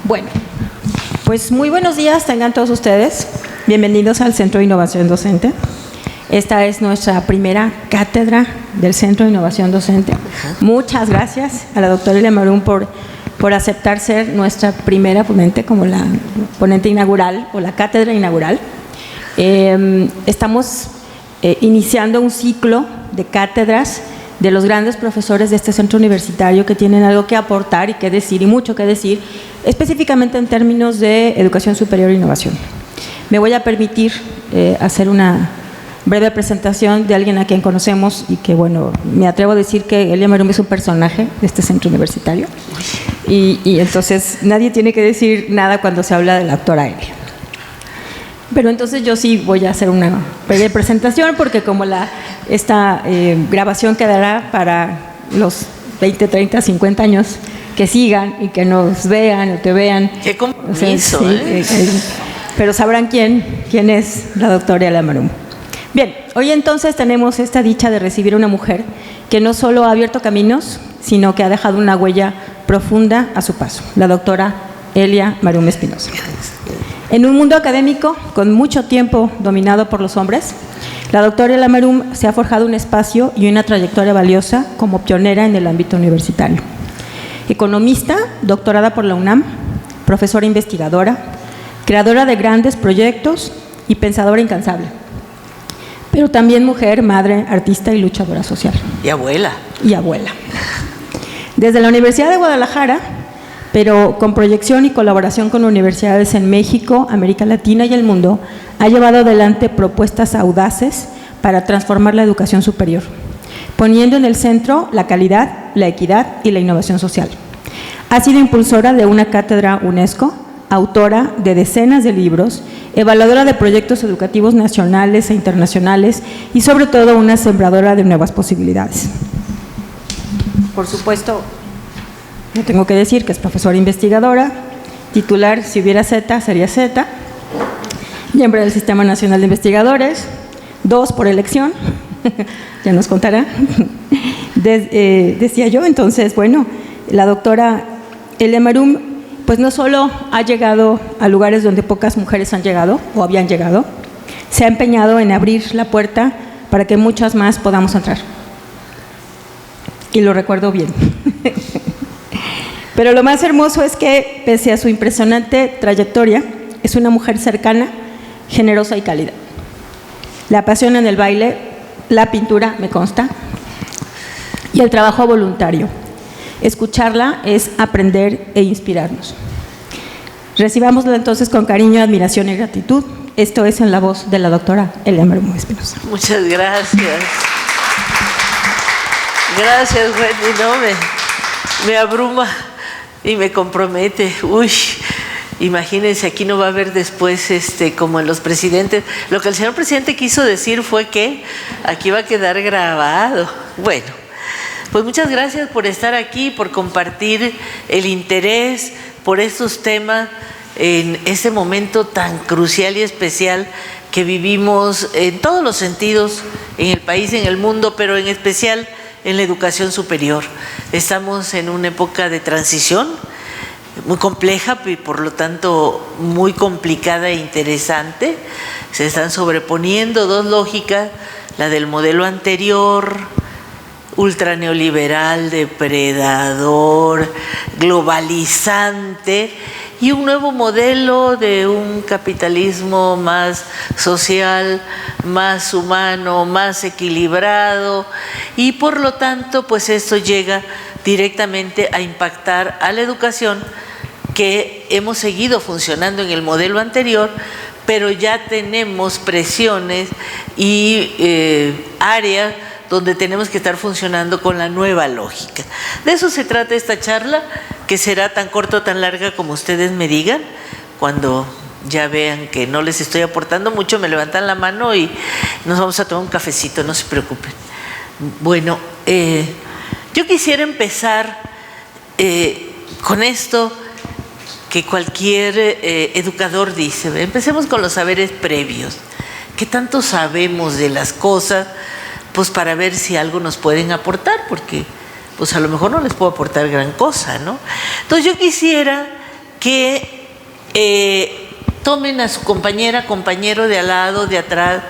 Bueno, pues muy buenos días tengan todos ustedes. Bienvenidos al Centro de Innovación Docente. Esta es nuestra primera cátedra del Centro de Innovación Docente. Muchas gracias a la doctora Elia Marum por aceptar ser nuestra primera ponente, como la ponente inaugural o la cátedra inaugural. Estamos iniciando un ciclo de cátedras de los grandes profesores de este centro universitario que tienen algo que aportar y que decir, y mucho que decir, específicamente en términos de educación superior e innovación. Me voy a permitir hacer una breve presentación de alguien a quien conocemos y que, bueno, me atrevo a decir que Elia Marum es un personaje de este centro universitario y entonces nadie tiene que decir nada cuando se habla de la doctora Elia. Pero entonces yo sí voy a hacer una breve presentación porque como esta grabación quedará para los 20, 30, 50 años que sigan y que nos vean o te vean. ¡Qué compromiso! Pero sabrán quién es la doctora Elia Marum. Bien, hoy entonces tenemos esta dicha de recibir a una mujer que no solo ha abierto caminos, sino que ha dejado una huella profunda a su paso, la doctora Elia Marum Espinosa. En un mundo académico con mucho tiempo dominado por los hombres, la doctora Elia Marum se ha forjado un espacio y una trayectoria valiosa como pionera en el ámbito universitario. Economista, doctorada por la UNAM, profesora investigadora, creadora de grandes proyectos y pensadora incansable. Pero también mujer, madre, artista y luchadora social. Y abuela. Y abuela. Desde la Universidad de Guadalajara, pero con proyección y colaboración con universidades en México, América Latina y el mundo, ha llevado adelante propuestas audaces para transformar la educación superior, poniendo en el centro la calidad, la equidad y la innovación social. Ha sido impulsora de una cátedra UNESCO, autora de decenas de libros, evaluadora de proyectos educativos nacionales e internacionales y sobre todo una sembradora de nuevas posibilidades. Por supuesto, no tengo que decir que es profesora investigadora, titular, si hubiera Z, sería Z, miembro del Sistema Nacional de Investigadores, 2 por elección, ya nos contará. Decía yo, entonces, bueno, la doctora Elia Marum, pues no solo ha llegado a lugares donde pocas mujeres han llegado o habían llegado, se ha empeñado en abrir la puerta para que muchas más podamos entrar. Y lo recuerdo bien. Pero lo más hermoso es que, pese a su impresionante trayectoria, es una mujer cercana, generosa y cálida. Le apasionan el baile, la pintura, me consta, y el trabajo voluntario. Escucharla es aprender e inspirarnos. Recibámosla entonces con cariño, admiración y gratitud. Esto es en la voz de la doctora Elia Marum Espinosa. Muchas gracias. Gracias, Wendy. No, me abruma y me compromete. Uy, imagínense, aquí no va a haber después, como en los presidentes. Lo que el señor presidente quiso decir fue que aquí va a quedar grabado. Bueno, pues muchas gracias por estar aquí, por compartir el interés por estos temas en este momento tan crucial y especial que vivimos en todos los sentidos, en el país, en el mundo, pero en especial en la educación superior. Estamos en una época de transición muy compleja y por lo tanto muy complicada e interesante. Se están sobreponiendo dos lógicas, la del modelo anterior, ultraneoliberal, depredador, globalizante, y un nuevo modelo de un capitalismo más social, más humano, más equilibrado, y por lo tanto pues esto llega directamente a impactar a la educación, que hemos seguido funcionando en el modelo anterior, pero ya tenemos presiones y áreas donde tenemos que estar funcionando con la nueva lógica. De eso se trata esta charla, que será tan corta o tan larga como ustedes me digan. Cuando ya vean que no les estoy aportando mucho, me levantan la mano y nos vamos a tomar un cafecito, no se preocupen. Bueno, yo quisiera empezar con esto, que cualquier educador dice. Empecemos con los saberes previos. ¿Qué tanto sabemos de las cosas? Pues para ver si algo nos pueden aportar, porque pues a lo mejor no les puedo aportar gran cosa, ¿no? Entonces yo quisiera que tomen a su compañera, compañero de al lado, de atrás,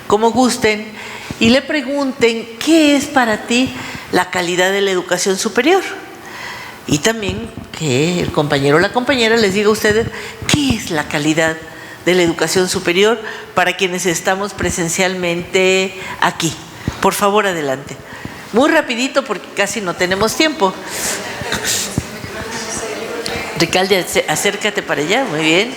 como gusten, y le pregunten qué es para ti la calidad de la educación superior. Y también que el compañero o la compañera les diga a ustedes qué es la calidad de la educación superior para quienes estamos presencialmente aquí. Por favor, adelante. Muy rapidito porque casi no tenemos tiempo. Ricalde, acércate para allá, muy bien.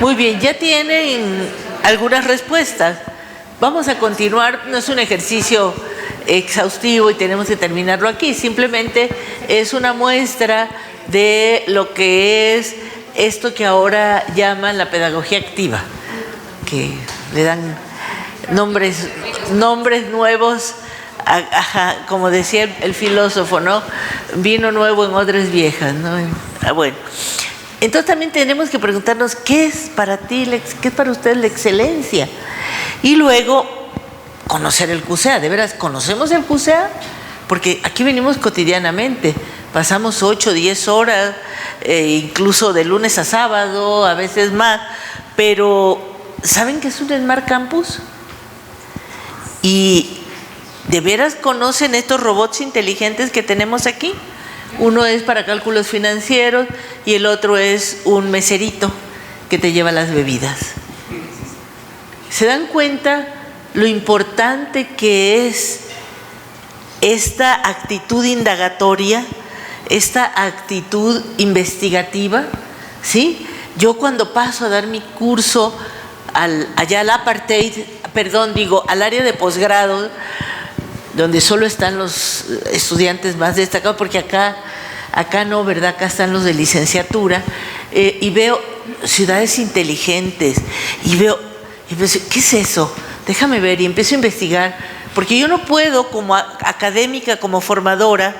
Muy bien, ya tienen algunas respuestas. Vamos a continuar, no es un ejercicio exhaustivo y tenemos que terminarlo aquí, simplemente es una muestra de lo que es esto que ahora llaman la pedagogía activa, que le dan nombres nuevos, como decía el filósofo, ¿no? Vino nuevo en odres viejas, ¿no? Bueno. Entonces también tenemos que preguntarnos qué es para ti, qué es para ustedes la excelencia. Y luego conocer el CUSEA. ¿De veras conocemos el CUSEA? Porque aquí venimos cotidianamente. Pasamos 8, 10 horas, incluso de lunes a sábado, a veces más. Pero ¿saben qué es un Smart Campus? ¿Y de veras conocen estos robots inteligentes que tenemos aquí? Uno es para cálculos financieros y el otro es un meserito que te lleva las bebidas. ¿Se dan cuenta lo importante que es esta actitud indagatoria, esta actitud investigativa? ¿Sí? Yo cuando paso a dar mi curso allá al al área de posgrado, donde solo están los estudiantes más destacados, porque acá no, ¿verdad? Acá están los de licenciatura, y veo ciudades inteligentes, y veo, ¿qué es eso? Déjame ver, y empiezo a investigar, porque yo no puedo, como académica, como formadora,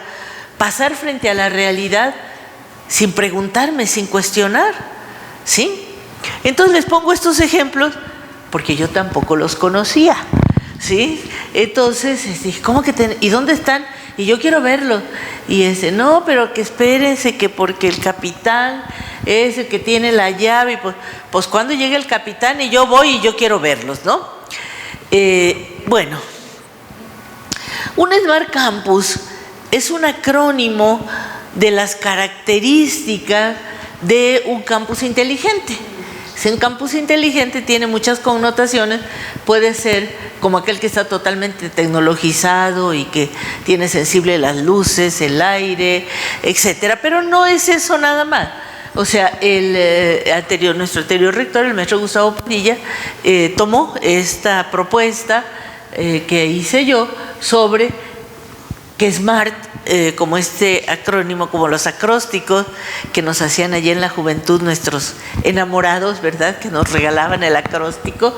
pasar frente a la realidad sin preguntarme, sin cuestionar, ¿sí? Entonces les pongo estos ejemplos, porque yo tampoco los conocía, ¿sí? Entonces, ¿cómo que ¿y dónde están? Y yo quiero verlos. Y no, pero que espérense, que porque el capitán es el que tiene la llave. Y pues cuando llegue el capitán y yo voy y yo quiero verlos, ¿no? Bueno, un Smart Campus es un acrónimo de las características de un campus inteligente. Si un campus inteligente tiene muchas connotaciones, puede ser como aquel que está totalmente tecnologizado y que tiene sensible las luces, el aire, etcétera. Pero no es eso nada más. O sea, nuestro anterior rector, el maestro Gustavo Padilla, tomó esta propuesta que hice yo sobre que SMART, como este acrónimo, como los acrósticos que nos hacían allí en la juventud nuestros enamorados, ¿verdad?, que nos regalaban el acróstico.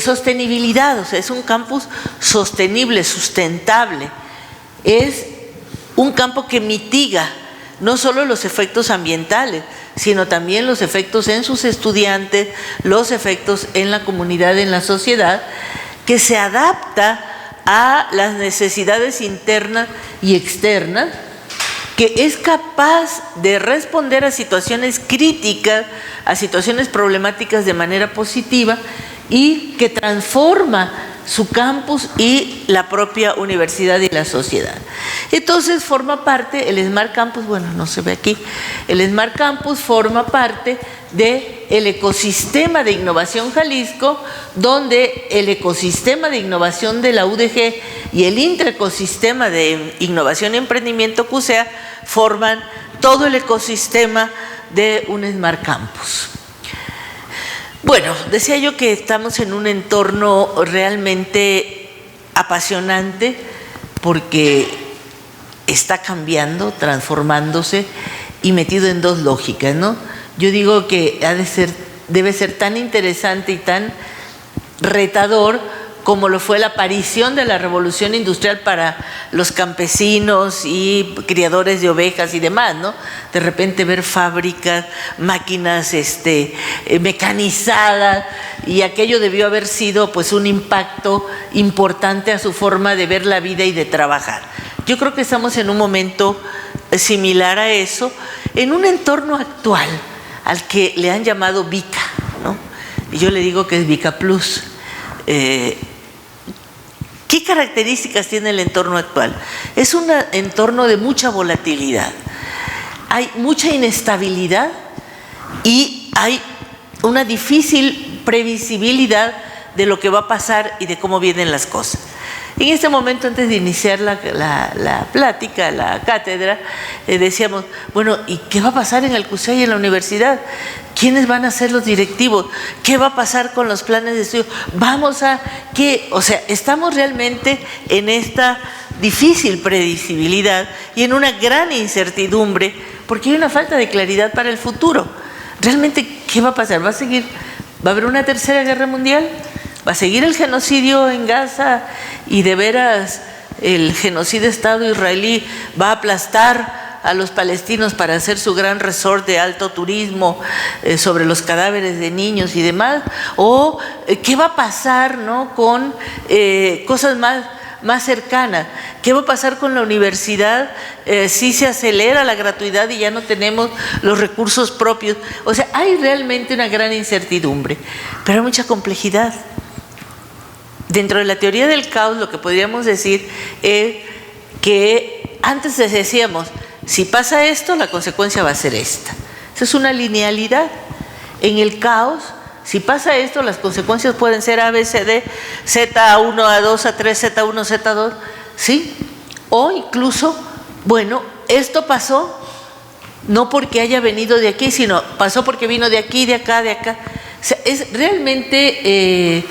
Sostenibilidad, o sea, es un campus sostenible, sustentable. Es un campo que mitiga no solo los efectos ambientales, sino también los efectos en sus estudiantes, los efectos en la comunidad, en la sociedad, que se adapta a las necesidades internas y externas, que es capaz de responder a situaciones críticas, a situaciones problemáticas de manera positiva, y que transforma su campus y la propia universidad y la sociedad. Entonces forma parte, el Smart Campus, bueno, no se ve aquí, el Smart Campus forma parte del ecosistema de innovación Jalisco, donde el ecosistema de innovación de la UDG y el intraecosistema de innovación y emprendimiento CUSEA forman todo el ecosistema de un Smart Campus. Bueno, decía yo que estamos en un entorno realmente apasionante porque está cambiando, transformándose y metido en dos lógicas, ¿no? Yo digo que debe ser tan interesante y tan retador como lo fue la aparición de la revolución industrial para los campesinos y criadores de ovejas y demás, ¿no? De repente ver fábricas, máquinas mecanizadas, y aquello debió haber sido pues un impacto importante a su forma de ver la vida y de trabajar. Yo creo que estamos en un momento similar a eso, en un entorno actual al que le han llamado VICA, ¿no? Y yo le digo que es VICA Plus. ¿Qué características tiene el entorno actual? Es un entorno de mucha volatilidad, hay mucha inestabilidad y hay una difícil previsibilidad de lo que va a pasar y de cómo vienen las cosas. En este momento, antes de iniciar la plática, la cátedra, decíamos, bueno, ¿y qué va a pasar en el CUSEA y en la universidad? ¿Quiénes van a ser los directivos? ¿Qué va a pasar con los planes de estudio? O sea, estamos realmente en esta difícil previsibilidad y en una gran incertidumbre porque hay una falta de claridad para el futuro. Realmente, ¿qué va a pasar? ¿Va a haber una tercera guerra mundial? ¿Va a seguir el genocidio en Gaza y de veras el genocida Estado israelí va a aplastar a los palestinos para hacer su gran resort de alto turismo sobre los cadáveres de niños y demás? ¿O qué va a pasar, ¿no?, con cosas más cercanas? ¿Qué va a pasar con la universidad si se acelera la gratuidad y ya no tenemos los recursos propios? O sea, hay realmente una gran incertidumbre, pero hay mucha complejidad. Dentro de la teoría del caos, lo que podríamos decir es que antes decíamos, si pasa esto, la consecuencia va a ser esta. Esa es una linealidad. En el caos, si pasa esto, las consecuencias pueden ser A, B, C, D, Z, A1, A2, A3, Z1, Z2, ¿sí? O incluso, bueno, esto pasó no porque haya venido de aquí, sino pasó porque vino de aquí, de acá, de acá. O sea, es realmente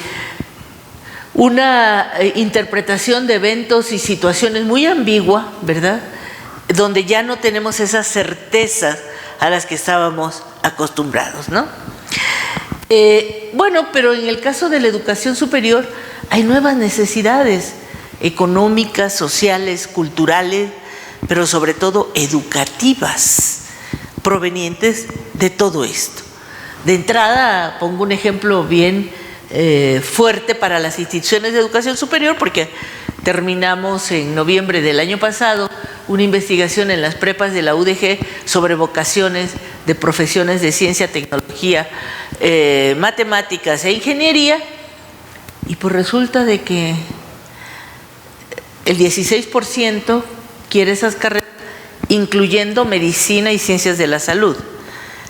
una interpretación de eventos y situaciones muy ambigua, ¿verdad?, donde ya no tenemos esas certezas a las que estábamos acostumbrados, ¿no? Bueno, pero en el caso de la educación superior hay nuevas necesidades económicas, sociales, culturales, pero sobre todo educativas, provenientes de todo esto. De entrada, pongo un ejemplo bien fuerte para las instituciones de educación superior, porque terminamos en noviembre del año pasado una investigación en las prepas de la UDG sobre vocaciones de profesiones de ciencia, tecnología, matemáticas e ingeniería, y pues resulta de que el 16% quiere esas carreras, incluyendo medicina y ciencias de la salud.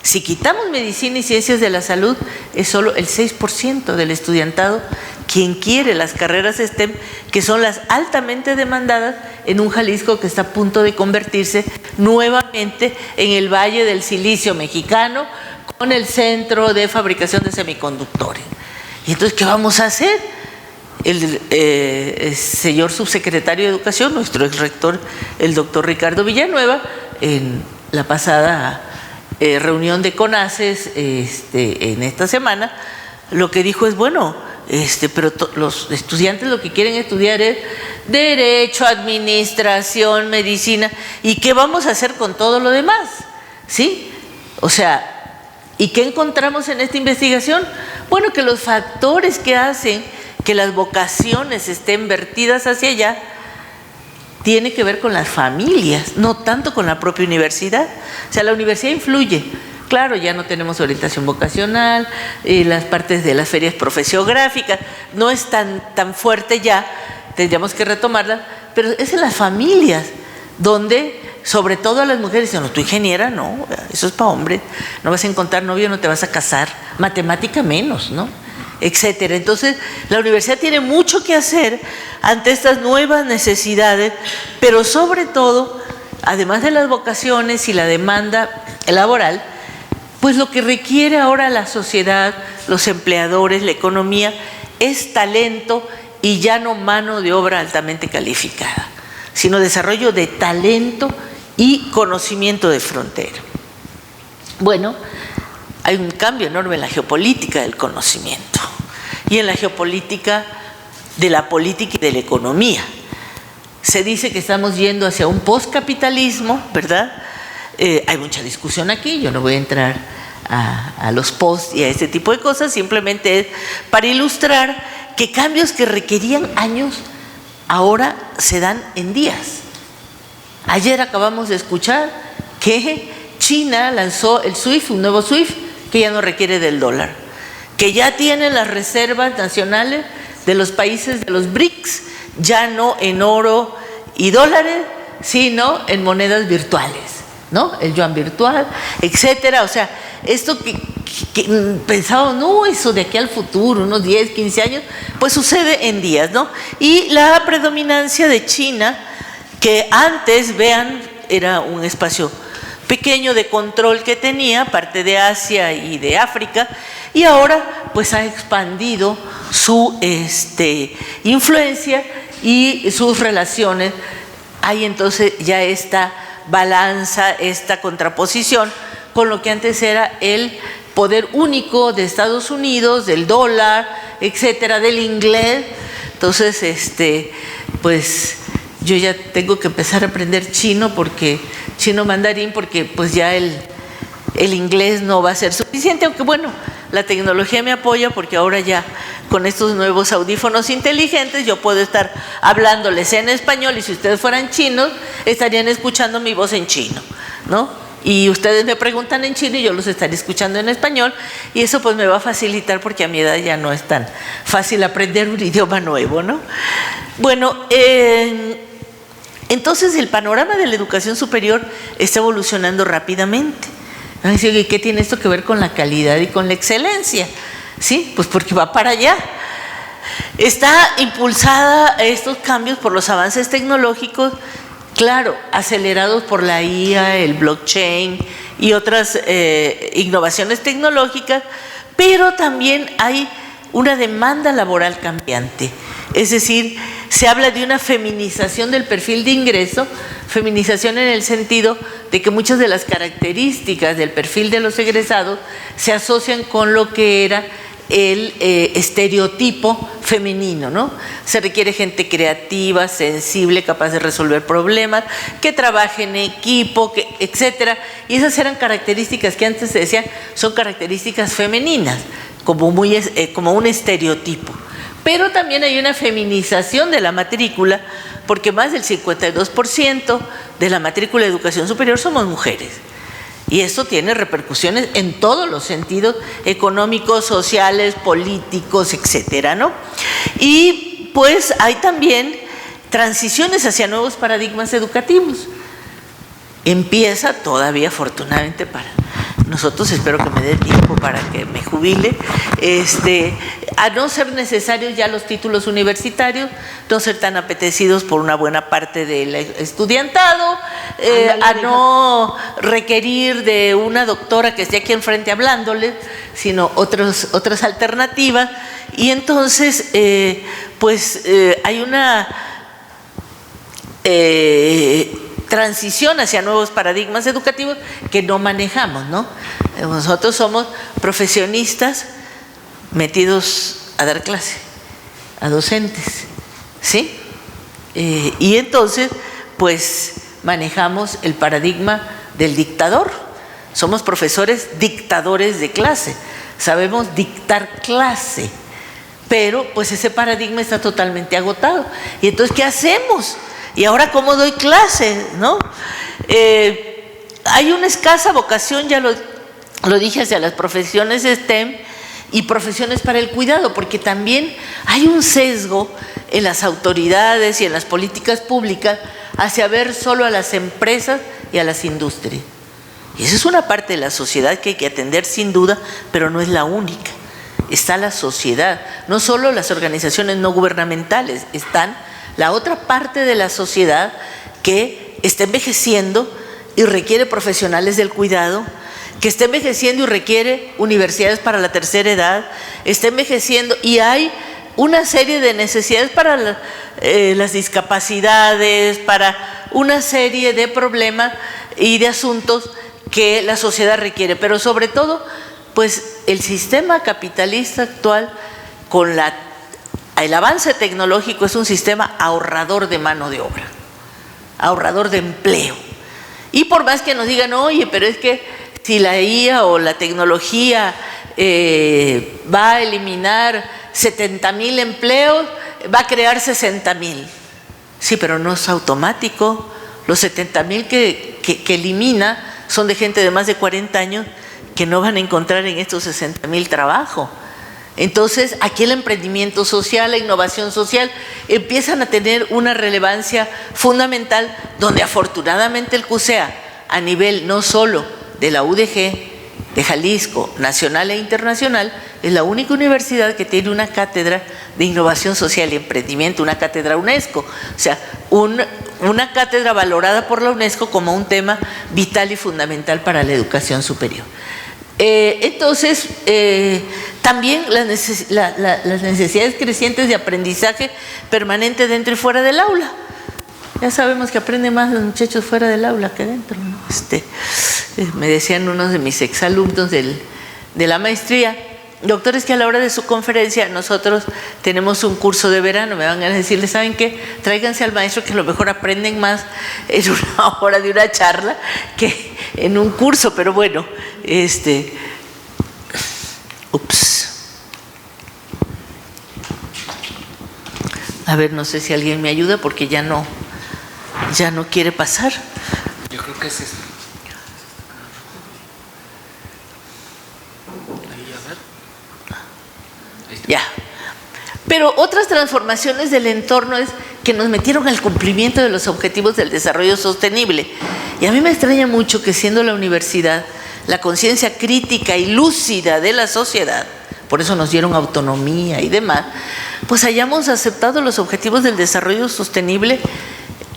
Si quitamos medicina y ciencias de la salud, es solo el 6% del estudiantado quien quiere las carreras STEM, que son las altamente demandadas en un Jalisco que está a punto de convertirse nuevamente en el Valle del Silicio mexicano, con el centro de fabricación de semiconductores. Y entonces, ¿qué vamos a hacer? el señor subsecretario de Educación, nuestro ex rector, el doctor Ricardo Villanueva, en la pasada reunión de CONACES en esta semana, lo que dijo es, bueno, pero los estudiantes lo que quieren estudiar es Derecho, Administración, Medicina, ¿y qué vamos a hacer con todo lo demás? ¿Sí? O sea, ¿y qué encontramos en esta investigación? Bueno, que los factores que hacen que las vocaciones estén vertidas hacia allá tiene que ver con las familias, no tanto con la propia universidad. O sea, la universidad influye. Claro, ya no tenemos orientación vocacional, las partes de las ferias profesiográficas, no es tan fuerte ya, tendríamos que retomarla, pero es en las familias donde, sobre todo a las mujeres, dicen, no, tú ingeniera, no, eso es para hombres, no vas a encontrar novio, no te vas a casar, matemática menos, ¿no? Etcétera. Entonces, la universidad tiene mucho que hacer ante estas nuevas necesidades, pero sobre todo, además de las vocaciones y la demanda laboral, pues lo que requiere ahora la sociedad, los empleadores, la economía, es talento y ya no mano de obra altamente calificada, sino desarrollo de talento y conocimiento de frontera. Bueno, hay un cambio enorme en la geopolítica del conocimiento y en la geopolítica de la política y de la economía. Se dice que estamos yendo hacia un postcapitalismo, ¿verdad? Hay mucha discusión aquí, yo no voy a entrar a los post y a este tipo de cosas, simplemente es para ilustrar que cambios que requerían años ahora se dan en días. Ayer acabamos de escuchar que China lanzó el SWIFT, un nuevo SWIFT que ya no requiere del dólar, que ya tiene las reservas nacionales de los países de los BRICS, ya no en oro y dólares, sino en monedas virtuales, ¿no? El yuan virtual, etcétera. O sea, esto que pensábamos, no, eso de aquí al futuro, unos 10, 15 años, pues sucede en días, ¿no? Y la predominancia de China, que antes, vean, era un espacio pequeño de control que tenía, parte de Asia y de África, y ahora pues ha expandido su influencia y sus relaciones. Hay entonces ya esta balanza, esta contraposición con lo que antes era el poder único de Estados Unidos, del dólar, etcétera, del inglés. Entonces, pues yo ya tengo que empezar a aprender chino mandarín, porque pues ya el inglés no va a ser suficiente, aunque bueno, la tecnología me apoya porque ahora ya con estos nuevos audífonos inteligentes yo puedo estar hablándoles en español y si ustedes fueran chinos estarían escuchando mi voz en chino, ¿no? Y ustedes me preguntan en chino y yo los estaré escuchando en español y eso pues me va a facilitar porque a mi edad ya no es tan fácil aprender un idioma nuevo, ¿no? Bueno, entonces el panorama de la educación superior está evolucionando rápidamente. Van a decir, ¿qué tiene esto que ver con la calidad y con la excelencia? Sí, pues porque va para allá. Está impulsada estos cambios por los avances tecnológicos, claro, acelerados por la IA, el blockchain y otras innovaciones tecnológicas, pero también hay una demanda laboral cambiante. Es decir, se habla de una feminización del perfil de ingreso, feminización en el sentido de que muchas de las características del perfil de los egresados se asocian con lo que era el estereotipo femenino, ¿no? Se requiere gente creativa, sensible, capaz de resolver problemas, que trabaje en equipo, etcétera. Y esas eran características que antes se decían son características femeninas, como un estereotipo. Pero también hay una feminización de la matrícula, porque más del 52% de la matrícula de educación superior somos mujeres. Y esto tiene repercusiones en todos los sentidos económicos, sociales, políticos, etcétera, ¿no? Y pues hay también transiciones hacia nuevos paradigmas educativos. Empieza todavía, afortunadamente para nosotros, espero que me dé tiempo para que me jubile, a no ser necesarios ya los títulos universitarios, no ser tan apetecidos por una buena parte del estudiantado, a no requerir de una doctora que esté aquí enfrente hablándoles, sino otras alternativas. Y entonces, hay una transición hacia nuevos paradigmas educativos que no manejamos, ¿no? Nosotros somos profesionistas metidos a dar clase, a docentes, ¿sí? Y entonces, pues, manejamos el paradigma del dictador. Somos profesores dictadores de clase, sabemos dictar clase, pero pues ese paradigma está totalmente agotado. Y entonces, ¿qué hacemos? ¿Y ahora cómo doy clase? ¿No? Hay una escasa vocación, ya lo dije, hacia las profesiones STEM y profesiones para el cuidado, porque también hay un sesgo en las autoridades y en las políticas públicas hacia ver solo a las empresas y a las industrias. Y esa es una parte de la sociedad que hay que atender sin duda, pero no es la única. Está la sociedad, no solo las organizaciones no gubernamentales, están la otra parte de la sociedad que está envejeciendo y requiere profesionales del cuidado, que está envejeciendo y requiere universidades para la tercera edad, está envejeciendo y hay una serie de necesidades para las discapacidades, para una serie de problemas y de asuntos que la sociedad requiere, pero sobre todo, pues el sistema capitalista actual con el avance tecnológico es un sistema ahorrador de mano de obra, ahorrador de empleo. Y por más que nos digan, oye, pero es que si la IA o la tecnología va a eliminar 70,000 empleos, va a crear 60,000. Sí, pero no es automático. Los 70,000 que elimina son de gente de más de 40 años que no van a encontrar en estos 60,000 trabajo. Entonces, aquí el emprendimiento social, la innovación social empiezan a tener una relevancia fundamental, donde afortunadamente el CUSEA, a nivel no solo de la UDG, de Jalisco, nacional e internacional, es la única universidad que tiene una cátedra de innovación social y emprendimiento, una cátedra UNESCO, o sea, una cátedra valorada por la UNESCO como un tema vital y fundamental para la educación superior. Entonces, también las necesidades crecientes de aprendizaje permanente dentro y fuera del aula. Ya sabemos que aprenden más los muchachos fuera del aula que dentro, ¿no? Me decían unos de mis exalumnos de la maestría, doctor, es que a la hora de su conferencia nosotros tenemos un curso de verano, me van a decirle, ¿saben qué? Tráiganse al maestro que a lo mejor aprenden más en una hora de una charla que en un curso, pero bueno, A ver, no sé si alguien me ayuda porque ya no quiere pasar. Yo creo que es esto. Ahí, a ver. Ahí está. Ya. Pero otras transformaciones del entorno es que nos metieron al cumplimiento de los objetivos del desarrollo sostenible. Y a mí me extraña mucho que, siendo la universidad la conciencia crítica y lúcida de la sociedad, por eso nos dieron autonomía y demás, pues hayamos aceptado los objetivos del desarrollo sostenible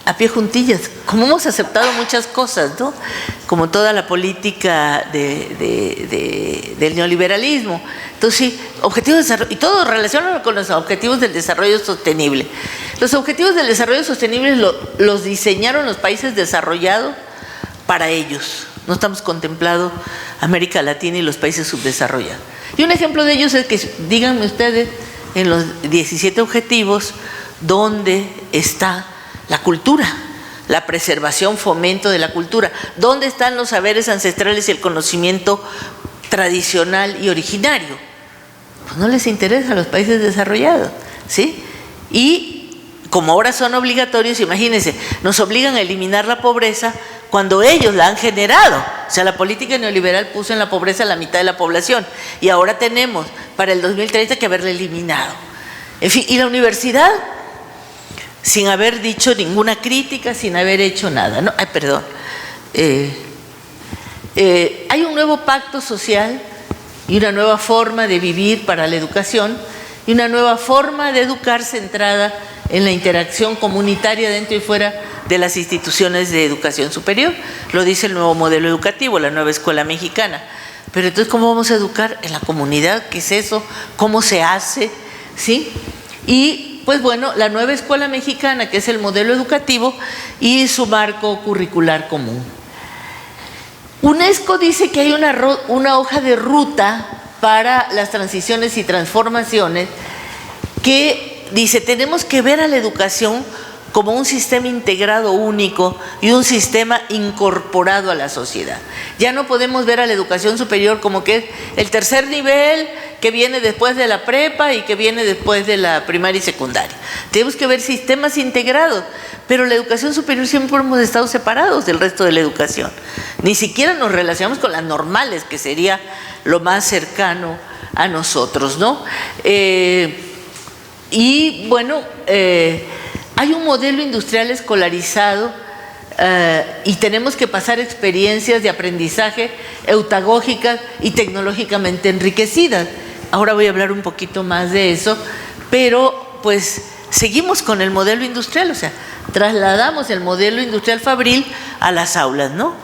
a pie juntillas, como hemos aceptado muchas cosas, ¿no? Como toda la política del neoliberalismo. Entonces, sí, objetivos de desarrollo, y todo relacionado con los objetivos del desarrollo sostenible. Los objetivos del desarrollo sostenible los diseñaron los países desarrollados para ellos. No estamos contemplando América Latina y los países subdesarrollados. Y un ejemplo de ellos es que, díganme ustedes, en los 17 objetivos, ¿dónde está la cultura? La preservación, fomento de la cultura. ¿Dónde están los saberes ancestrales y el conocimiento tradicional y originario? Pues no les interesa a los países desarrollados, ¿sí? Y como ahora son obligatorios, imagínense, nos obligan a eliminar la pobreza cuando ellos la han generado. O sea, la política neoliberal puso en la pobreza a la mitad de la población y ahora tenemos para el 2030 que haberla eliminado. En fin, y la universidad, sin haber dicho ninguna crítica, sin haber hecho nada, ¿no? Hay un nuevo pacto social y una nueva forma de vivir para la educación y una nueva forma de educar centrada en la interacción comunitaria dentro y fuera de las instituciones de educación superior. Lo dice el nuevo modelo educativo, la nueva escuela mexicana. Pero entonces, ¿cómo vamos a educar en la comunidad? ¿Qué es eso? ¿Cómo se hace? ¿Sí? Y pues bueno, la nueva escuela mexicana, que es el modelo educativo y su marco curricular común. UNESCO dice que hay una hoja de ruta para las transiciones y transformaciones que dice, tenemos que ver a la educación como un sistema integrado único y un sistema incorporado a la sociedad. Ya no podemos ver a la educación superior como que es el tercer nivel que viene después de la prepa y que viene después de la primaria y secundaria. Tenemos que ver sistemas integrados, pero la educación superior siempre hemos estado separados del resto de la educación. Ni siquiera nos relacionamos con las normales, que sería lo más cercano a nosotros, ¿no? Y bueno, hay un modelo industrial escolarizado y tenemos que pasar experiencias de aprendizaje eutagógicas y tecnológicamente enriquecidas. Ahora voy a hablar un poquito más de eso, pero pues seguimos con el modelo industrial, o sea, trasladamos el modelo industrial fabril a las aulas, ¿no?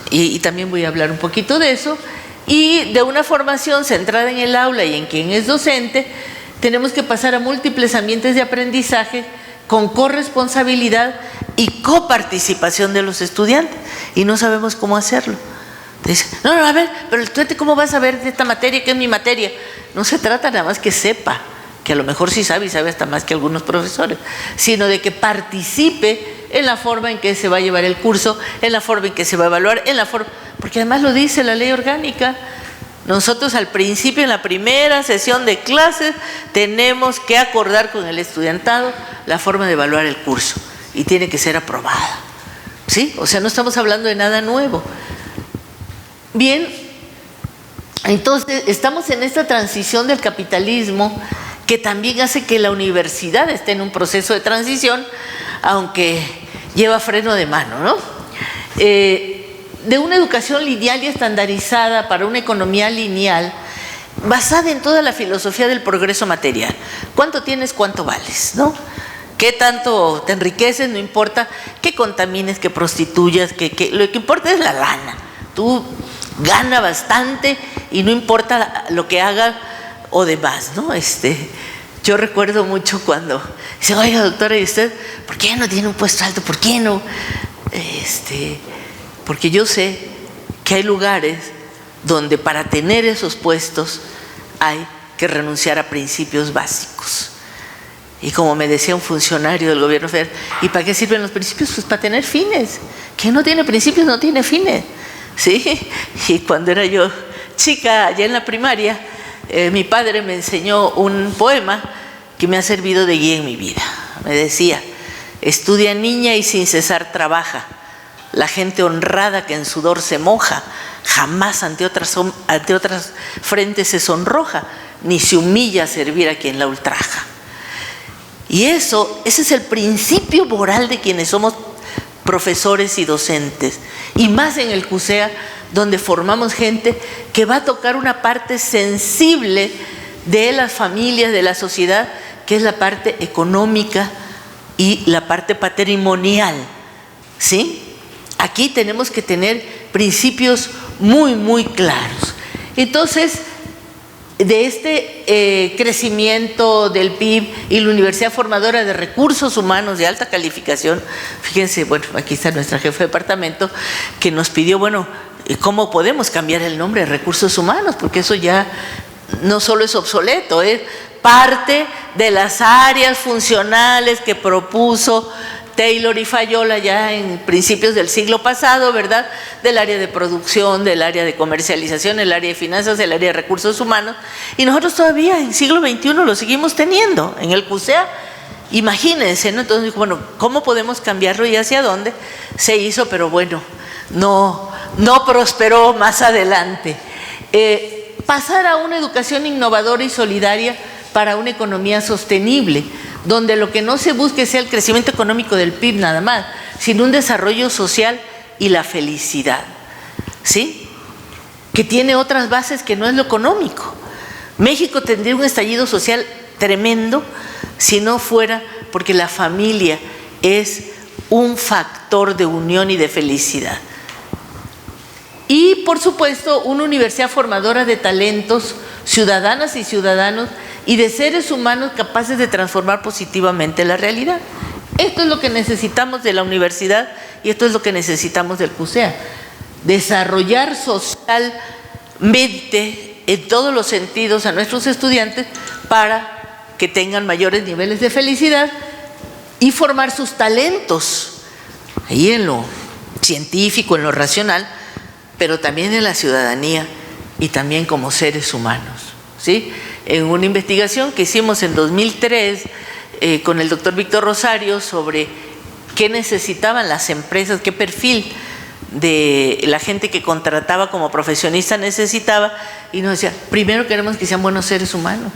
Y también voy a hablar un poquito de eso. Y de una formación centrada en el aula y en quien es docente, tenemos que pasar a múltiples ambientes de aprendizaje con corresponsabilidad y coparticipación de los estudiantes, y no sabemos cómo hacerlo. Dice, no, a ver, pero el estudiante, ¿cómo va a saber de esta materia que es mi materia? No se trata nada más que sepa, que a lo mejor sí sabe y sabe hasta más que algunos profesores, sino de que participe en la forma en que se va a llevar el curso, en la forma en que se va a evaluar, en la forma, porque además lo dice la ley orgánica. Nosotros al principio, en la primera sesión de clases, tenemos que acordar con el estudiantado la forma de evaluar el curso y tiene que ser aprobada, ¿sí? O sea, no estamos hablando de nada nuevo. Bien, entonces estamos en esta transición del capitalismo que también hace que la universidad esté en un proceso de transición, aunque lleva freno de mano, ¿no? De una educación lineal y estandarizada para una economía lineal basada en toda la filosofía del progreso material. ¿Cuánto tienes, cuánto vales, no? ¿Qué tanto te enriqueces? No importa que contamines, que prostituyas, lo que importa es la lana. Tú gana bastante y no importa lo que haga o demás, ¿no? Yo recuerdo mucho cuando dice, oiga, doctora, ¿y usted por qué no tiene un puesto alto? ¿Por qué no? Porque yo sé que hay lugares donde para tener esos puestos hay que renunciar a principios básicos. Y como me decía un funcionario del gobierno federal, ¿y para qué sirven los principios? Pues para tener fines. Quien no tiene principios no tiene fines, ¿sí? Y cuando era yo chica, allá en la primaria, mi padre me enseñó un poema que me ha servido de guía en mi vida. Me decía, estudia niña y sin cesar trabaja. La gente honrada que en sudor se moja, jamás ante otras frentes se sonroja, ni se humilla a servir a quien la ultraja. Y ese es el principio moral de quienes somos profesores y docentes, y más en el CUSEA, donde formamos gente que va a tocar una parte sensible de las familias, de la sociedad, que es la parte económica y la parte patrimonial, ¿sí? Aquí tenemos que tener principios muy, muy claros. Entonces, de este crecimiento del PIB y la Universidad Formadora de Recursos Humanos de alta calificación, fíjense, bueno, aquí está nuestra jefa de departamento, que nos pidió, bueno, ¿cómo podemos cambiar el nombre de Recursos Humanos? Porque eso ya no solo es obsoleto, es parte de las áreas funcionales que propuso Taylor y Fayola ya en principios del siglo pasado, ¿verdad? Del área de producción, del área de comercialización, el área de finanzas, el área de recursos humanos. Y nosotros todavía en siglo XXI lo seguimos teniendo en el CUSEA. Imagínense, ¿no? Entonces dijo, bueno, ¿cómo podemos cambiarlo y hacia dónde? Se hizo, pero bueno, no prosperó más adelante. Pasar a una educación innovadora y solidaria para una economía sostenible, donde lo que no se busque sea el crecimiento económico del PIB nada más, sino un desarrollo social y la felicidad, ¿sí? Que tiene otras bases que no es lo económico. México tendría un estallido social tremendo si no fuera porque la familia es un factor de unión y de felicidad. Y, por supuesto, una universidad formadora de talentos, ciudadanas y ciudadanos, y de seres humanos capaces de transformar positivamente la realidad. Esto es lo que necesitamos de la universidad y esto es lo que necesitamos del CUSEA. Desarrollar socialmente, en todos los sentidos, a nuestros estudiantes para que tengan mayores niveles de felicidad y formar sus talentos, ahí en lo científico, en lo racional, pero también en la ciudadanía y también como seres humanos, ¿sí? En una investigación que hicimos en 2003 con el doctor Víctor Rosario sobre qué necesitaban las empresas, qué perfil de la gente que contrataba como profesionista necesitaba, y nos decía, primero queremos que sean buenos seres humanos.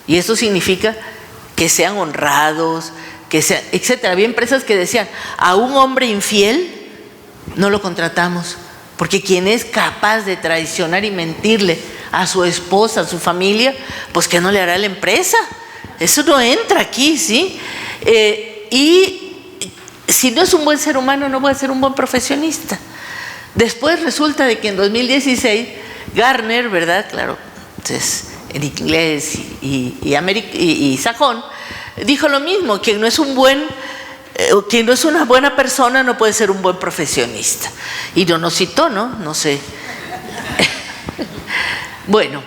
Y eso significa que sean honrados, que sean, etcétera. Había empresas que decían, a un hombre infiel no lo contratamos, porque quien es capaz de traicionar y mentirle a su esposa, a su familia, pues ¿qué no le hará a la empresa? Eso no entra aquí, ¿sí? Y si no es un buen ser humano, no puede ser un buen profesionista. Después resulta de que en 2016, Gartner, ¿verdad? Claro, entonces, en inglés y sajón, dijo lo mismo, quien no es una buena persona no puede ser un buen profesionista. Y no nos citó, ¿no? No sé. Bueno,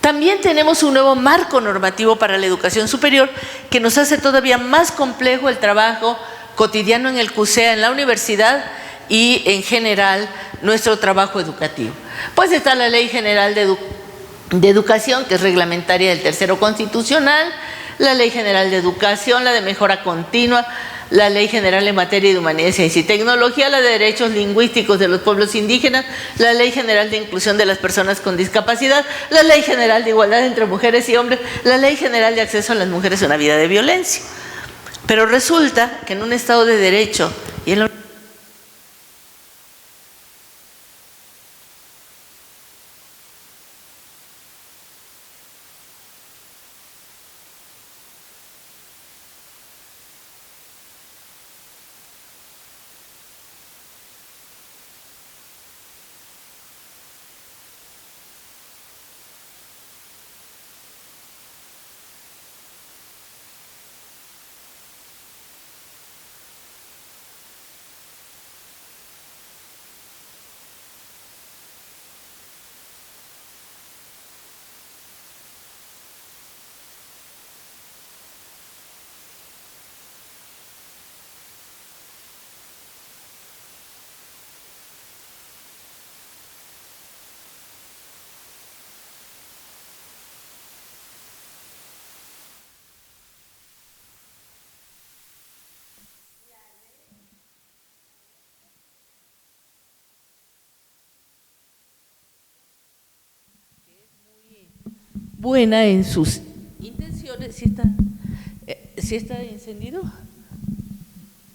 también tenemos un nuevo marco normativo para la educación superior que nos hace todavía más complejo el trabajo cotidiano en el CUSEA, en la universidad y en general nuestro trabajo educativo. Pues está la Ley General de Educación, que es reglamentaria del tercero constitucional, la Ley General de Educación, la de Mejora Continua, la Ley General en materia de Humanidades, Ciencia y Tecnología, la de Derechos Lingüísticos de los Pueblos Indígenas, la Ley General de Inclusión de las Personas con Discapacidad, la Ley General de Igualdad entre Mujeres y Hombres, la Ley General de Acceso a las Mujeres a una Vida de Violencia. Pero resulta que en un Estado de Derecho y en la buena en sus intenciones, sí está encendido,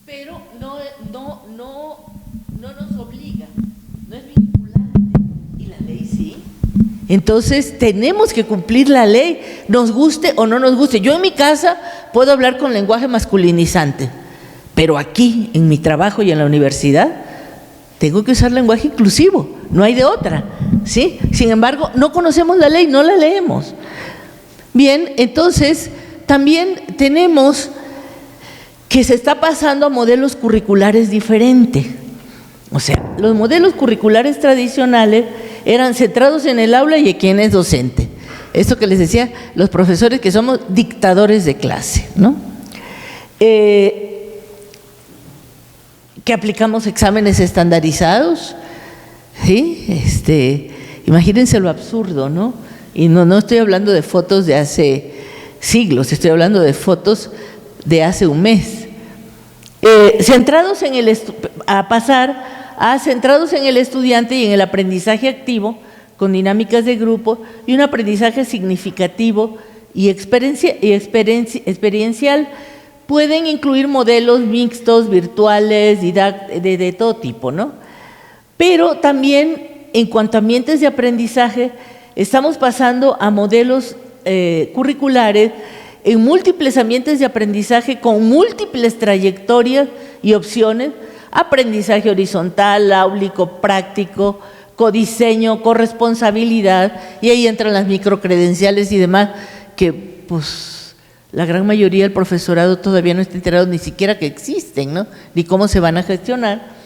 pero no nos obliga, no es vinculante, y la ley sí. Entonces tenemos que cumplir la ley, nos guste o no nos guste. Yo en mi casa puedo hablar con lenguaje masculinizante, pero aquí en mi trabajo y en la universidad tengo que usar lenguaje inclusivo, no hay de otra, ¿sí? Sin embargo, no conocemos la ley, no la leemos. Bien, entonces también tenemos que se está pasando a modelos curriculares diferentes. O sea, los modelos curriculares tradicionales eran centrados en el aula y en quien es docente. Esto que les decía, los profesores que somos dictadores de clase, ¿no? Que aplicamos exámenes estandarizados, ¿sí? Imagínense lo absurdo, ¿no? Y no estoy hablando de fotos de hace siglos, estoy hablando de fotos de hace un mes. Centrados en centrados en el estudiante y en el aprendizaje activo, con dinámicas de grupo y un aprendizaje significativo y experiencial. Pueden incluir modelos mixtos, virtuales, de todo tipo, ¿no? Pero también, en cuanto a ambientes de aprendizaje, estamos pasando a modelos curriculares en múltiples ambientes de aprendizaje con múltiples trayectorias y opciones, aprendizaje horizontal, áulico, práctico, codiseño, corresponsabilidad, y ahí entran las microcredenciales y demás, que pues la gran mayoría del profesorado todavía no está enterado ni siquiera que existen, ¿no? Ni cómo se van a gestionar,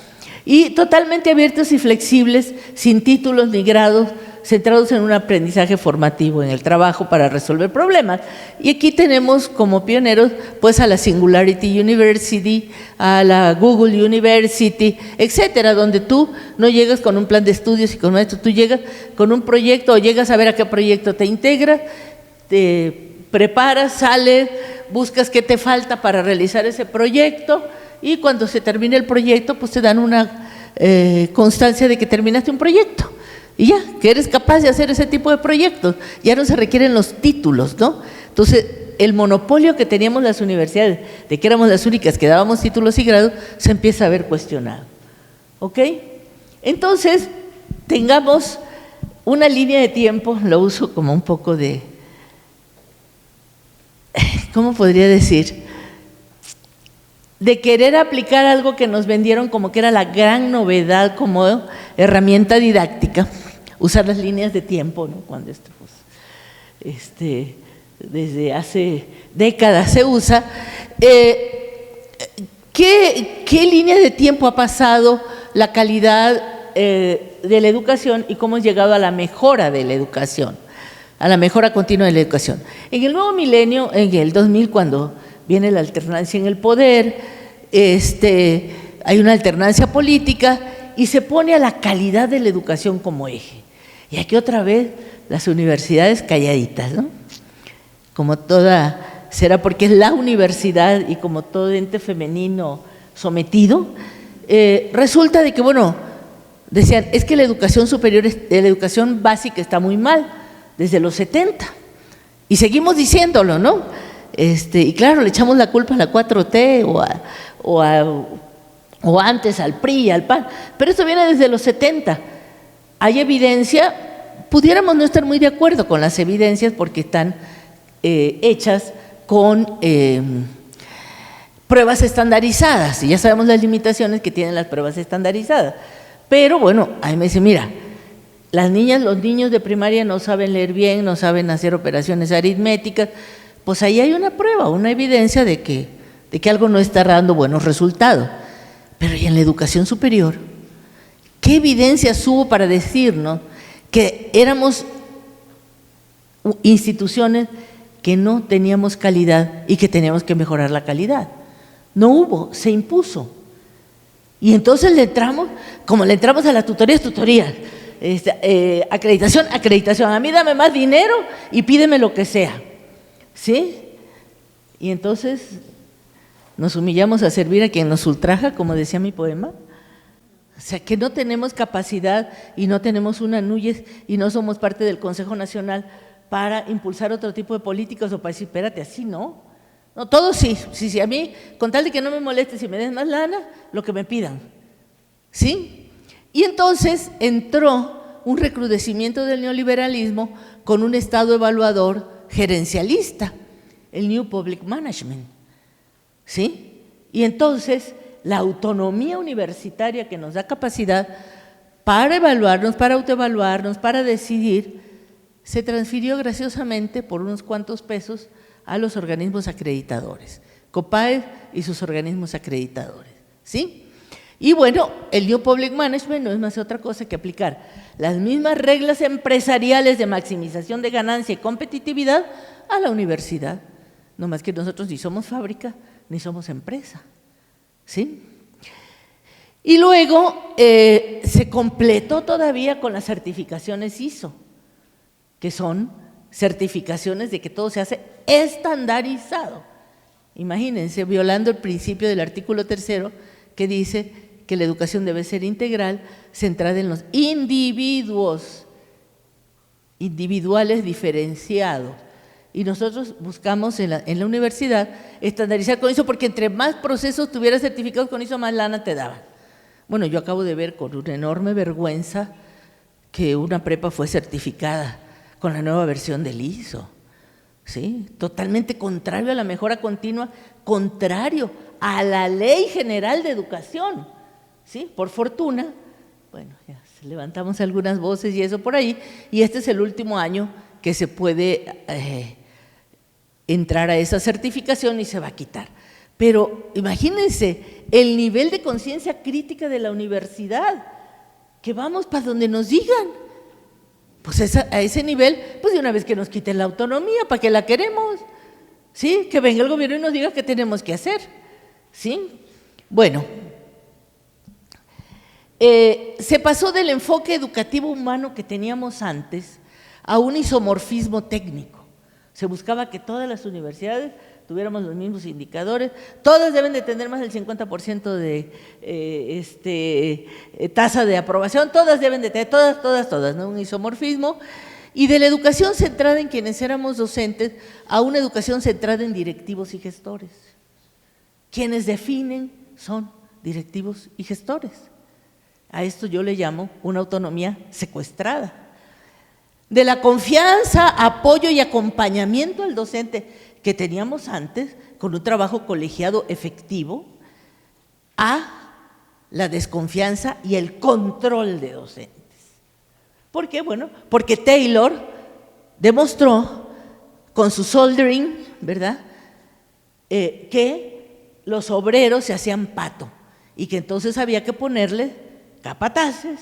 y totalmente abiertos y flexibles, sin títulos ni grados, centrados en un aprendizaje formativo en el trabajo para resolver problemas. Y aquí tenemos como pioneros pues a la Singularity University, a la Google University, etcétera, donde tú no llegas con un plan de estudios y con esto, tú llegas con un proyecto o llegas a ver a qué proyecto te integras, te preparas, sales, buscas qué te falta para realizar ese proyecto, y cuando se termine el proyecto pues te dan una constancia de que terminaste un proyecto. Y ya, que eres capaz de hacer ese tipo de proyectos, ya no se requieren los títulos, ¿no? Entonces, el monopolio que teníamos las universidades, de que éramos las únicas que dábamos títulos y grados, se empieza a ver cuestionado, ¿ok? Entonces, tengamos una línea de tiempo, lo uso como un poco de, ¿cómo podría decir?, de querer aplicar algo que nos vendieron como que era la gran novedad como herramienta didáctica, usar las líneas de tiempo, ¿no? Cuando esto pues, desde hace décadas se usa. ¿Qué línea de tiempo ha pasado la calidad de la educación y cómo hemos llegado a la mejora de la educación, a la mejora continua de la educación? En el nuevo milenio, en el 2000, cuando viene la alternancia en el poder, hay una alternancia política y se pone a la calidad de la educación como eje. Y aquí otra vez las universidades calladitas, ¿no? Como toda, será porque es la universidad y como todo ente femenino sometido, resulta de que, bueno, decían, es que la educación superior, la educación básica está muy mal desde los 70 y seguimos diciéndolo, ¿no? Y claro, le echamos la culpa a la 4T o antes al PRI y al PAN, pero esto viene desde los 70. Hay evidencia, pudiéramos no estar muy de acuerdo con las evidencias porque están hechas con pruebas estandarizadas, y ya sabemos las limitaciones que tienen las pruebas estandarizadas. Pero bueno, ahí me dice, mira, las niñas, los niños de primaria no saben leer bien, no saben hacer operaciones aritméticas, pues ahí hay una prueba, una evidencia de que algo no está dando buenos resultados. Pero ¿y en la educación superior? ¿Qué evidencias hubo para decirnos que éramos instituciones que no teníamos calidad y que teníamos que mejorar la calidad? No hubo, se impuso. Y entonces le entramos, como le entramos a las tutorías, acreditación, a mí dame más dinero y pídeme lo que sea, ¿sí? Y entonces nos humillamos a servir a quien nos ultraja, como decía mi poema. O sea, que no tenemos capacidad y no tenemos una NUYES y no somos parte del Consejo Nacional para impulsar otro tipo de políticas o para decir, espérate, así no. No, todo sí, a mí, con tal de que no me moleste, si me des más lana, lo que me pidan, ¿sí? Y entonces entró un recrudecimiento del neoliberalismo con un estado evaluador gerencialista, el New Public Management, ¿sí? Y entonces la autonomía universitaria que nos da capacidad para evaluarnos, para autoevaluarnos, para decidir, se transfirió graciosamente por unos cuantos pesos a los organismos acreditadores, COPAE y sus organismos acreditadores, ¿sí? Y bueno, el New Public Management no es más otra cosa que aplicar las mismas reglas empresariales de maximización de ganancia y competitividad a la universidad, no más que nosotros ni somos fábrica ni somos empresa, ¿sí? Y luego se completó todavía con las certificaciones ISO, que son certificaciones de que todo se hace estandarizado. Imagínense, violando el principio del artículo 3 que dice que la educación debe ser integral, centrada en los individuos, individuales diferenciados. Y nosotros buscamos en la universidad estandarizar con ISO, porque entre más procesos tuvieras certificados con ISO, más lana te daban. Bueno, yo acabo de ver con una enorme vergüenza que una prepa fue certificada con la nueva versión del ISO. ¿sí? Totalmente contrario a la mejora continua, contrario a la Ley General de Educación, ¿sí? Por fortuna, bueno, ya levantamos algunas voces y eso por ahí, y este es el último año que se puede entrar a esa certificación y se va a quitar. Pero imagínense el nivel de conciencia crítica de la universidad, que vamos para donde nos digan. Pues a ese nivel, pues de una vez que nos quiten la autonomía, ¿para qué la queremos? ¿Sí? Que venga el gobierno y nos diga qué tenemos que hacer. ¿Sí? Bueno, se pasó del enfoque educativo humano que teníamos antes a un isomorfismo técnico. Se buscaba que todas las universidades tuviéramos los mismos indicadores, todas deben de tener más del 50% de tasa de aprobación, todas deben de tener, todas, ¿no? Un isomorfismo, y de la educación centrada en quienes éramos docentes a una educación centrada en directivos y gestores. Quienes definen son directivos y gestores. A esto yo le llamo una autonomía secuestrada. De la confianza, apoyo y acompañamiento al docente que teníamos antes, con un trabajo colegiado efectivo, a la desconfianza y el control de docentes. ¿Por qué? Bueno, porque Taylor demostró con su soldering, ¿verdad?, que los obreros se hacían pato y que entonces había que ponerle capataces,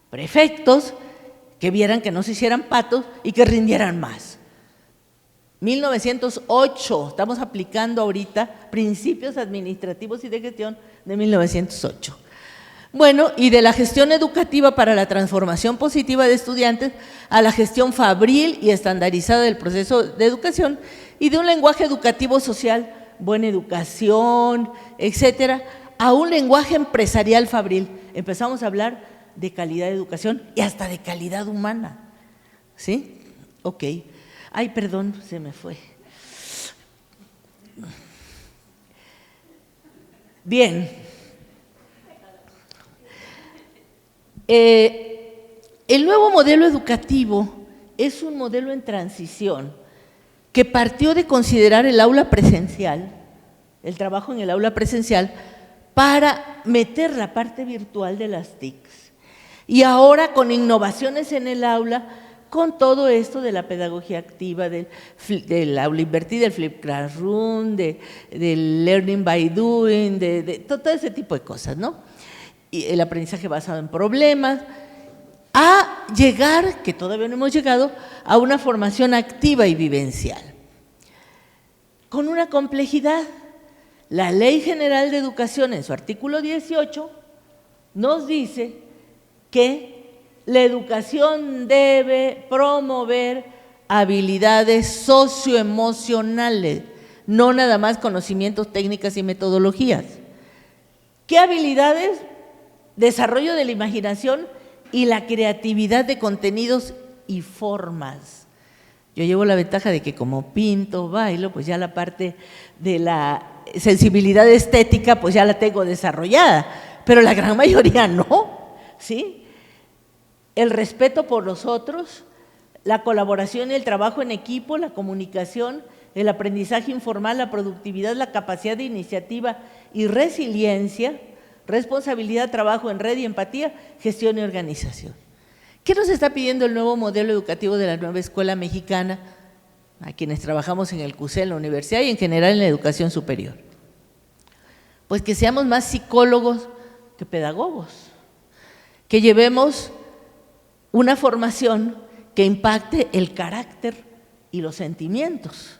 prefectos, que vieran que no se hicieran patos y que rindieran más. 1908, estamos aplicando ahorita principios administrativos y de gestión de 1908. Bueno, y de la gestión educativa para la transformación positiva de estudiantes a la gestión fabril y estandarizada del proceso de educación y de un lenguaje educativo social, buena educación, etcétera, a un lenguaje empresarial fabril. Empezamos a hablar de calidad de educación y hasta de calidad humana. ¿Sí? Ok. Ay, perdón, se me fue. Bien. El nuevo modelo educativo es un modelo en transición que partió de considerar el aula presencial, el trabajo en el aula presencial, para meter la parte virtual de las TICs. Y ahora con innovaciones en el aula, con todo esto de la pedagogía activa, del aula invertida, del flip classroom, del learning by doing, de todo ese tipo de cosas, ¿no? Y el aprendizaje basado en problemas, a llegar, que todavía no hemos llegado, a una formación activa y vivencial. Con una complejidad. La Ley General de Educación, en su artículo 18, nos dice que la educación debe promover habilidades socioemocionales, no nada más conocimientos, técnicas y metodologías. ¿Qué habilidades? Desarrollo de la imaginación y la creatividad de contenidos y formas. Yo llevo la ventaja de que como pinto, bailo, pues ya la parte de la sensibilidad estética pues ya la tengo desarrollada, pero la gran mayoría no, ¿sí? El respeto por los otros, la colaboración y el trabajo en equipo, la comunicación, el aprendizaje informal, la productividad, la capacidad de iniciativa y resiliencia, responsabilidad, trabajo en red y empatía, gestión y organización. ¿Qué nos está pidiendo el nuevo modelo educativo de la nueva escuela mexicana? A quienes trabajamos en el CUSE, en la universidad y en general en la educación superior. Pues que seamos más psicólogos que pedagogos, que llevemos una formación que impacte el carácter y los sentimientos.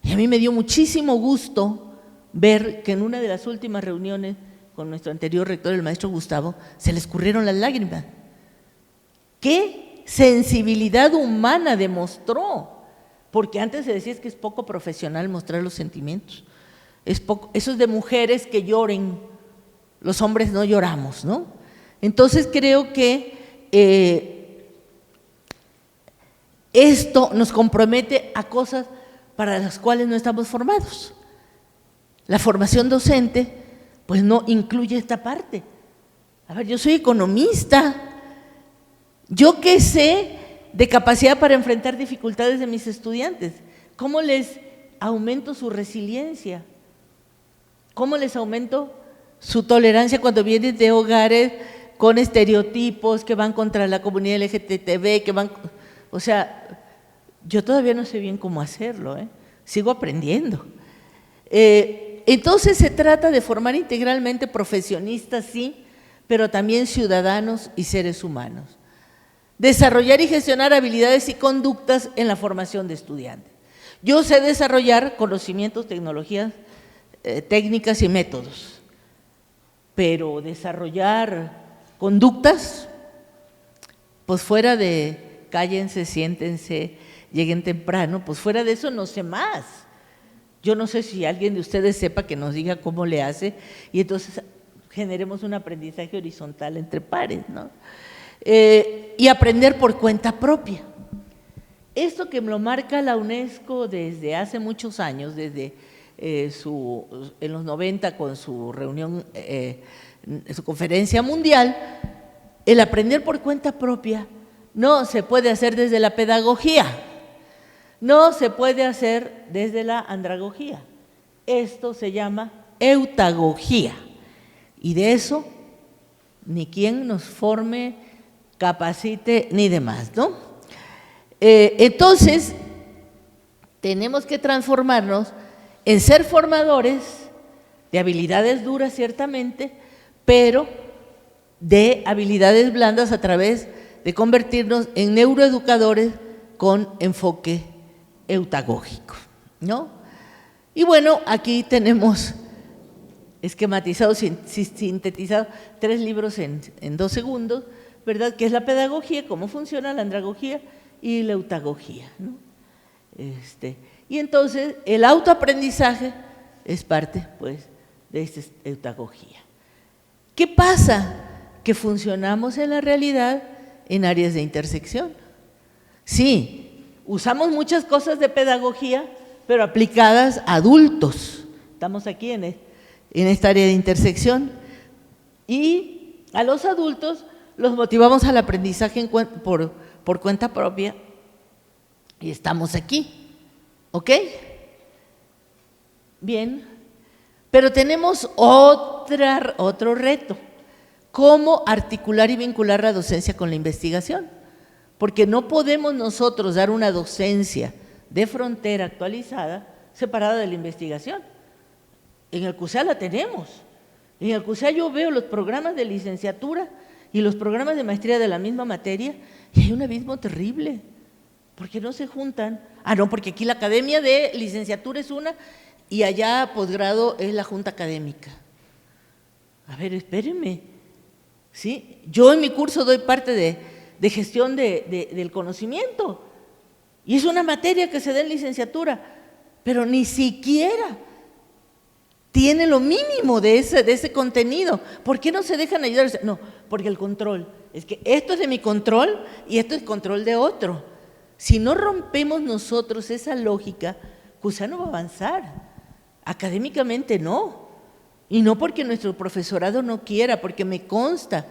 Y a mí me dio muchísimo gusto ver que en una de las últimas reuniones con nuestro anterior rector, el maestro Gustavo, se le escurrieron las lágrimas. ¿Qué sensibilidad humana demostró? Porque antes se decía que es poco profesional mostrar los sentimientos. Eso es de mujeres que lloren, los hombres no lloramos, ¿no? Entonces creo que esto nos compromete a cosas para las cuales no estamos formados. La formación docente pues no incluye esta parte. A ver, yo soy economista, ¿yo qué sé de capacidad para enfrentar dificultades de mis estudiantes? ¿Cómo les aumento su resiliencia? ¿Cómo les aumento su tolerancia cuando vienen de hogares con estereotipos que van contra la comunidad LGTB, que van… O sea, yo todavía no sé bien cómo hacerlo, sigo aprendiendo. Entonces se trata de formar integralmente profesionistas, sí, pero también ciudadanos y seres humanos. Desarrollar y gestionar habilidades y conductas en la formación de estudiantes. Yo sé desarrollar conocimientos, tecnologías, técnicas y métodos, pero desarrollar conductas, pues fuera de cállense, siéntense, lleguen temprano, pues fuera de eso no sé más. Yo no sé si alguien de ustedes sepa, que nos diga cómo le hace, y entonces generemos un aprendizaje horizontal entre pares, ¿no? Y aprender por cuenta propia. Esto que lo marca la UNESCO desde hace muchos años, desde en los 90 con su reunión, su conferencia mundial, el aprender por cuenta propia no se puede hacer desde la pedagogía, no se puede hacer desde la andragogía. Esto se llama eutagogía, y de eso ni quien nos forme, capacite, ni demás, ¿no? Entonces, tenemos que transformarnos en ser formadores de habilidades duras, ciertamente, pero de habilidades blandas a través de convertirnos en neuroeducadores con enfoque eutagógico, ¿no? Y bueno, aquí tenemos esquematizado, sintetizado, 3 libros en 2 segundos, ¿verdad? Que es la pedagogía, cómo funciona la andragogía y la eutagogía, ¿no? Y entonces el autoaprendizaje es parte, pues, de esta eutagogía. ¿Qué pasa? Que funcionamos en la realidad en áreas de intersección. Sí, usamos muchas cosas de pedagogía, pero aplicadas a adultos. Estamos aquí en esta área de intersección. Y a los adultos los motivamos al aprendizaje por cuenta propia, y estamos aquí, ¿ok? Bien, pero tenemos otro reto: cómo articular y vincular la docencia con la investigación, porque no podemos nosotros dar una docencia de frontera actualizada separada de la investigación. En el CUSEA la tenemos, en el CUSEA yo veo los programas de licenciatura y los programas de maestría de la misma materia, y hay un abismo terrible, porque no se juntan. No, porque aquí la academia de licenciatura es una y allá posgrado es la junta académica. A ver, espérenme, ¿sí? Yo en mi curso doy parte de gestión del conocimiento, y es una materia que se da en licenciatura, pero ni siquiera tiene lo mínimo de ese contenido. ¿Por qué no se dejan ayudar? No, porque el control, es que esto es de mi control y esto es control de otro. Si no rompemos nosotros esa lógica, CUSEA no va a avanzar, académicamente no, y no porque nuestro profesorado no quiera, porque me consta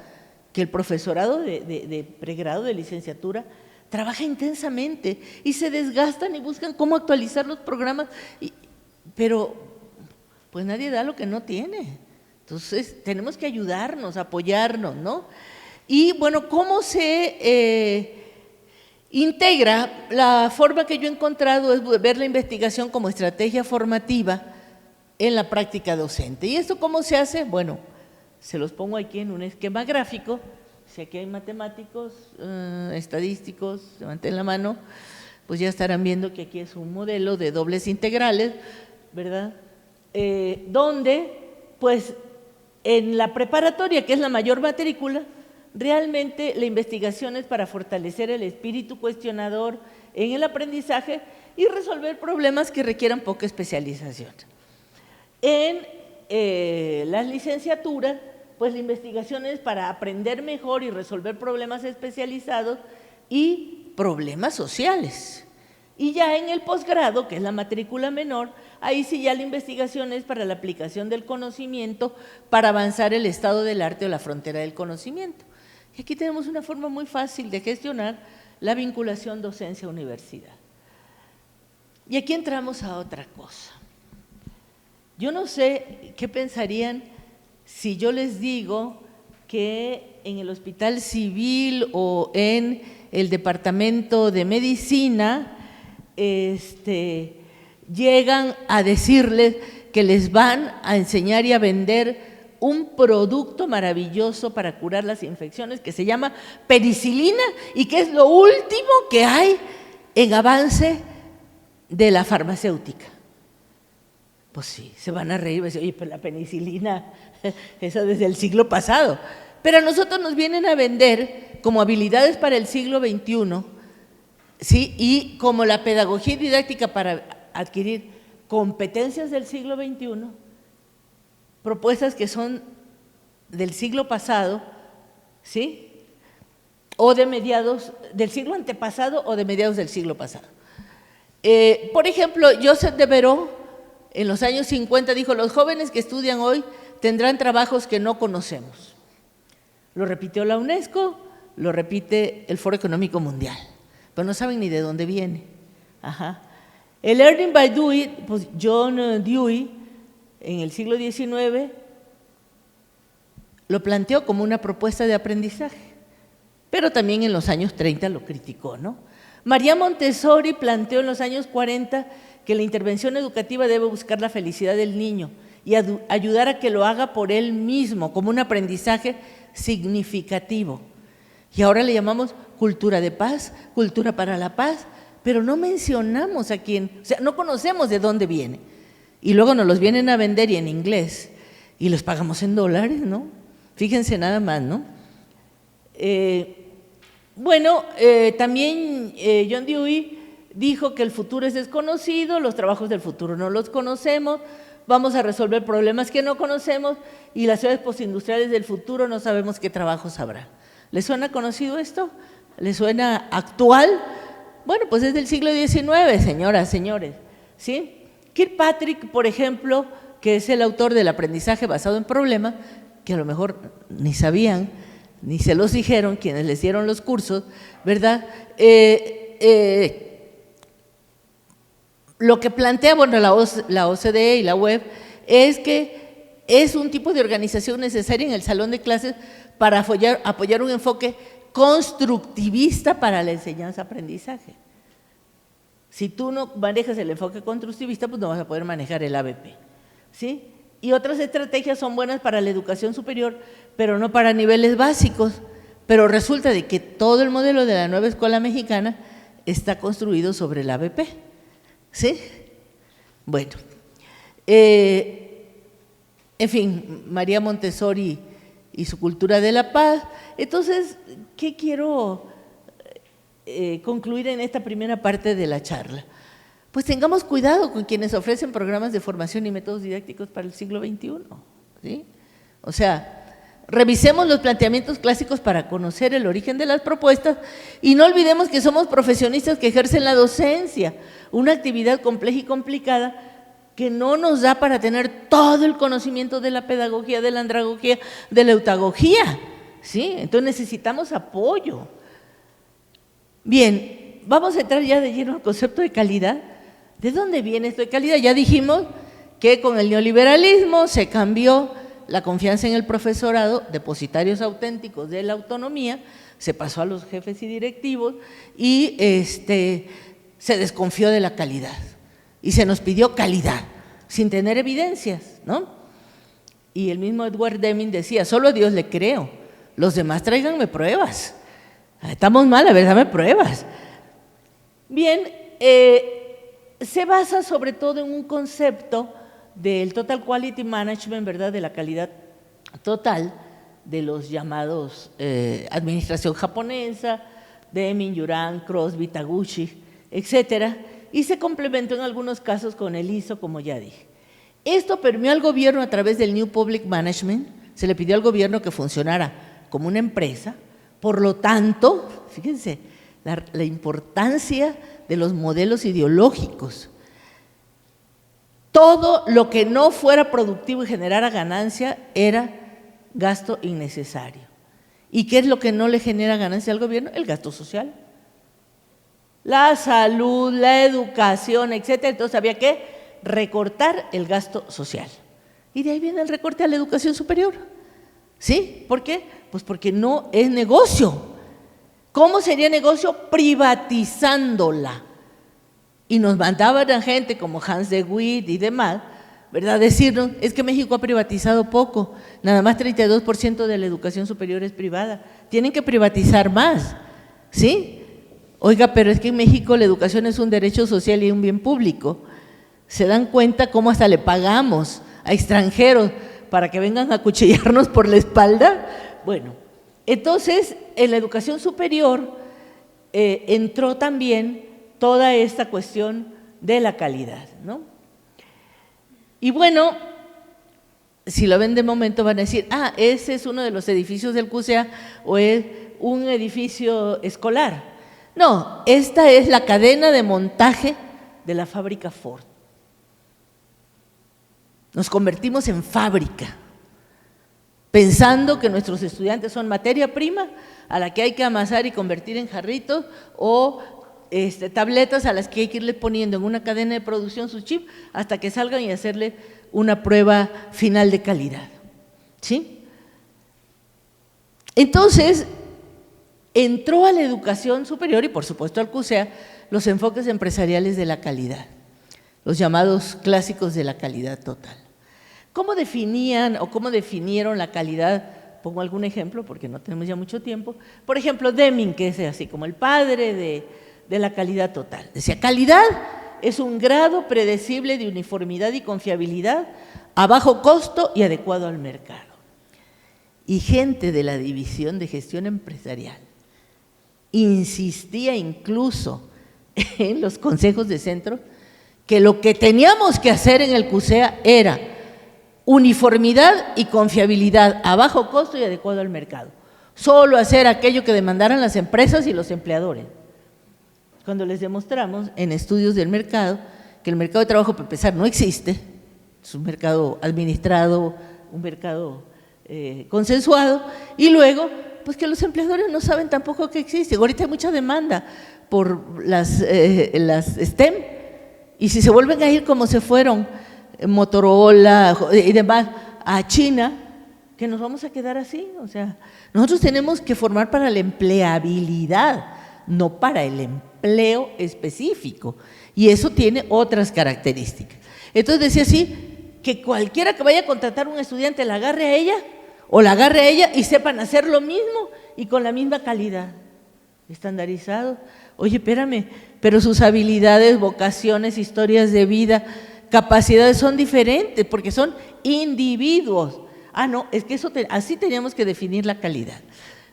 que el profesorado de pregrado, de licenciatura, trabaja intensamente y se desgastan y buscan cómo actualizar los programas, pero pues nadie da lo que no tiene. Entonces tenemos que ayudarnos, apoyarnos, ¿no? Y bueno, ¿cómo se integra? La forma que yo he encontrado es ver la investigación como estrategia formativa en la práctica docente. ¿Y esto cómo se hace? Bueno, se los pongo aquí en un esquema gráfico. Si aquí hay matemáticos, estadísticos, levanten la mano, pues ya estarán viendo que aquí es un modelo de dobles integrales, ¿verdad? Donde, pues, en la preparatoria, que es la mayor matrícula, realmente la investigación es para fortalecer el espíritu cuestionador en el aprendizaje y resolver problemas que requieran poca especialización. En las licenciaturas, pues la investigación es para aprender mejor y resolver problemas especializados y problemas sociales. Y ya en el posgrado, que es la matrícula menor, ahí sí ya la investigación es para la aplicación del conocimiento para avanzar el estado del arte o la frontera del conocimiento. Y aquí tenemos una forma muy fácil de gestionar la vinculación docencia-universidad. Y aquí entramos a otra cosa. Yo no sé qué pensarían si yo les digo que en el Hospital Civil o en el Departamento de Medicina llegan a decirles que les van a enseñar y a vender un producto maravilloso para curar las infecciones que se llama penicilina y que es lo último que hay en avance de la farmacéutica. Pues sí, se van a reír, van a decir, oye, pero la penicilina, esa desde el siglo pasado. Pero a nosotros nos vienen a vender como habilidades para el siglo XXI, ¿sí? Y como la pedagogía didáctica para adquirir competencias del siglo XXI, propuestas que son del siglo pasado, ¿sí? O de mediados del siglo antepasado o de mediados del siglo pasado. Por ejemplo, Joseph Devereux, en los años 50, dijo, los jóvenes que estudian hoy tendrán trabajos que no conocemos. Lo repitió la UNESCO, lo repite el Foro Económico Mundial, pero no saben ni de dónde viene. Ajá. El Learning by Doing, pues John Dewey, en el siglo XIX, lo planteó como una propuesta de aprendizaje, pero también en los años 30 lo criticó, ¿no? María Montessori planteó en los años 40 que la intervención educativa debe buscar la felicidad del niño y ayudar a que lo haga por él mismo, como un aprendizaje significativo. Y ahora le llamamos cultura de paz, cultura para la paz, pero no mencionamos a quién, o sea, no conocemos de dónde viene. Y luego nos los vienen a vender y en inglés, y los pagamos en dólares, ¿no? Fíjense nada más, ¿no? También John Dewey dijo que el futuro es desconocido, los trabajos del futuro no los conocemos, vamos a resolver problemas que no conocemos y las ciudades postindustriales del futuro no sabemos qué trabajos habrá. ¿Les suena conocido esto? ¿Les suena actual? Bueno, pues es del siglo XIX, señoras, señores, ¿sí? Kirkpatrick, por ejemplo, que es el autor del aprendizaje basado en problemas, que a lo mejor ni sabían, ni se los dijeron quienes les dieron los cursos, ¿verdad? Lo que plantea, bueno, la OCDE y la web, es que es un tipo de organización necesaria en el salón de clases para apoyar un enfoque constructivista para la enseñanza-aprendizaje. Si tú no manejas el enfoque constructivista, pues no vas a poder manejar el ABP, ¿sí? Y otras estrategias son buenas para la educación superior, pero no para niveles básicos. Pero resulta de que todo el modelo de la nueva escuela mexicana está construido sobre el ABP, ¿sí? Bueno, en fin, María Montessori y su cultura de la paz. Entonces, ¿qué quiero concluir en esta primera parte de la charla? Pues tengamos cuidado con quienes ofrecen programas de formación y métodos didácticos para el siglo XXI, ¿sí? O sea, revisemos los planteamientos clásicos para conocer el origen de las propuestas y no olvidemos que somos profesionistas que ejercen la docencia, una actividad compleja y complicada que no nos da para tener todo el conocimiento de la pedagogía, de la andragogía, de la eutagogía, ¿sí? Entonces necesitamos apoyo. Bien, vamos a entrar ya de lleno al concepto de calidad. ¿De dónde viene esto de calidad? Ya dijimos que con el neoliberalismo se cambió la confianza en el profesorado, depositarios auténticos de la autonomía, se pasó a los jefes y directivos y se desconfió de la calidad y se nos pidió calidad sin tener evidencias, ¿no? Y el mismo Edward Deming decía, solo a Dios le creo, los demás tráiganme pruebas. Estamos mal, a ver, dame pruebas. Bien, se basa sobre todo en un concepto del Total Quality Management, ¿verdad?, de la calidad total, de los llamados administración japonesa, Deming, Yuran, Crosby, Taguchi, etcétera, y se complementó en algunos casos con el ISO, como ya dije. Esto permeó al gobierno a través del New Public Management, se le pidió al gobierno que funcionara como una empresa, por lo tanto, fíjense, la importancia de los modelos ideológicos. Todo lo que no fuera productivo y generara ganancia era gasto innecesario. ¿Y qué es lo que no le genera ganancia al gobierno? El gasto social. la salud, la educación, etcétera. Entonces había que recortar el gasto social. Y de ahí viene el recorte a la educación superior. ¿Sí? ¿Por qué? Pues porque no es negocio. ¿Cómo sería negocio? Privatizándola. Y nos mandaban a gente como Hans de Witt y demás, ¿verdad? Decirnos, es que México ha privatizado poco, nada más 32% de la educación superior es privada, tienen que privatizar más, ¿sí? Oiga, pero es que en México la educación es un derecho social y un bien público. ¿Se dan cuenta cómo hasta le pagamos a extranjeros para que vengan a acuchillarnos por la espalda? Bueno, entonces en la educación superior entró también toda esta cuestión de la calidad, ¿no? Y bueno, si lo ven de momento van a decir, ese es uno de los edificios del CUSEA o es un edificio escolar. No, esta es la cadena de montaje de la fábrica Ford. Nos convertimos en fábrica, pensando que nuestros estudiantes son materia prima a la que hay que amasar y convertir en jarritos o tabletas a las que hay que irle poniendo en una cadena de producción su chip hasta que salgan y hacerle una prueba final de calidad, ¿sí? Entonces, entró a la educación superior y por supuesto al CUSEA los enfoques empresariales de la calidad, los llamados clásicos de la calidad total. ¿Cómo definían o cómo definieron la calidad? Pongo algún ejemplo porque no tenemos ya mucho tiempo. Por ejemplo, Deming, que es así como el padre de la calidad total. Decía, calidad es un grado predecible de uniformidad y confiabilidad a bajo costo y adecuado al mercado. Y gente de la División de Gestión Empresarial insistía incluso en los consejos de centro que lo que teníamos que hacer en el CUSEA era uniformidad y confiabilidad a bajo costo y adecuado al mercado. Solo hacer aquello que demandaran las empresas y los empleadores. Cuando les demostramos en estudios del mercado que el mercado de trabajo, para empezar, no existe, es un mercado administrado, un mercado consensuado, y luego, pues que los empleadores no saben tampoco que existe. Ahorita hay mucha demanda por las STEM, y si se vuelven a ir como se fueron Motorola y demás a China, que nos vamos a quedar así. O sea, nosotros tenemos que formar para la empleabilidad, no para el empleo específico, y eso tiene otras características. Entonces decía así, que cualquiera que vaya a contratar a un estudiante la agarre a ella o la agarre a ella y sepan hacer lo mismo y con la misma calidad, estandarizado. Oye, espérame, pero sus habilidades, vocaciones, historias de vida, capacidades son diferentes porque son individuos. No, es que eso así teníamos que definir la calidad.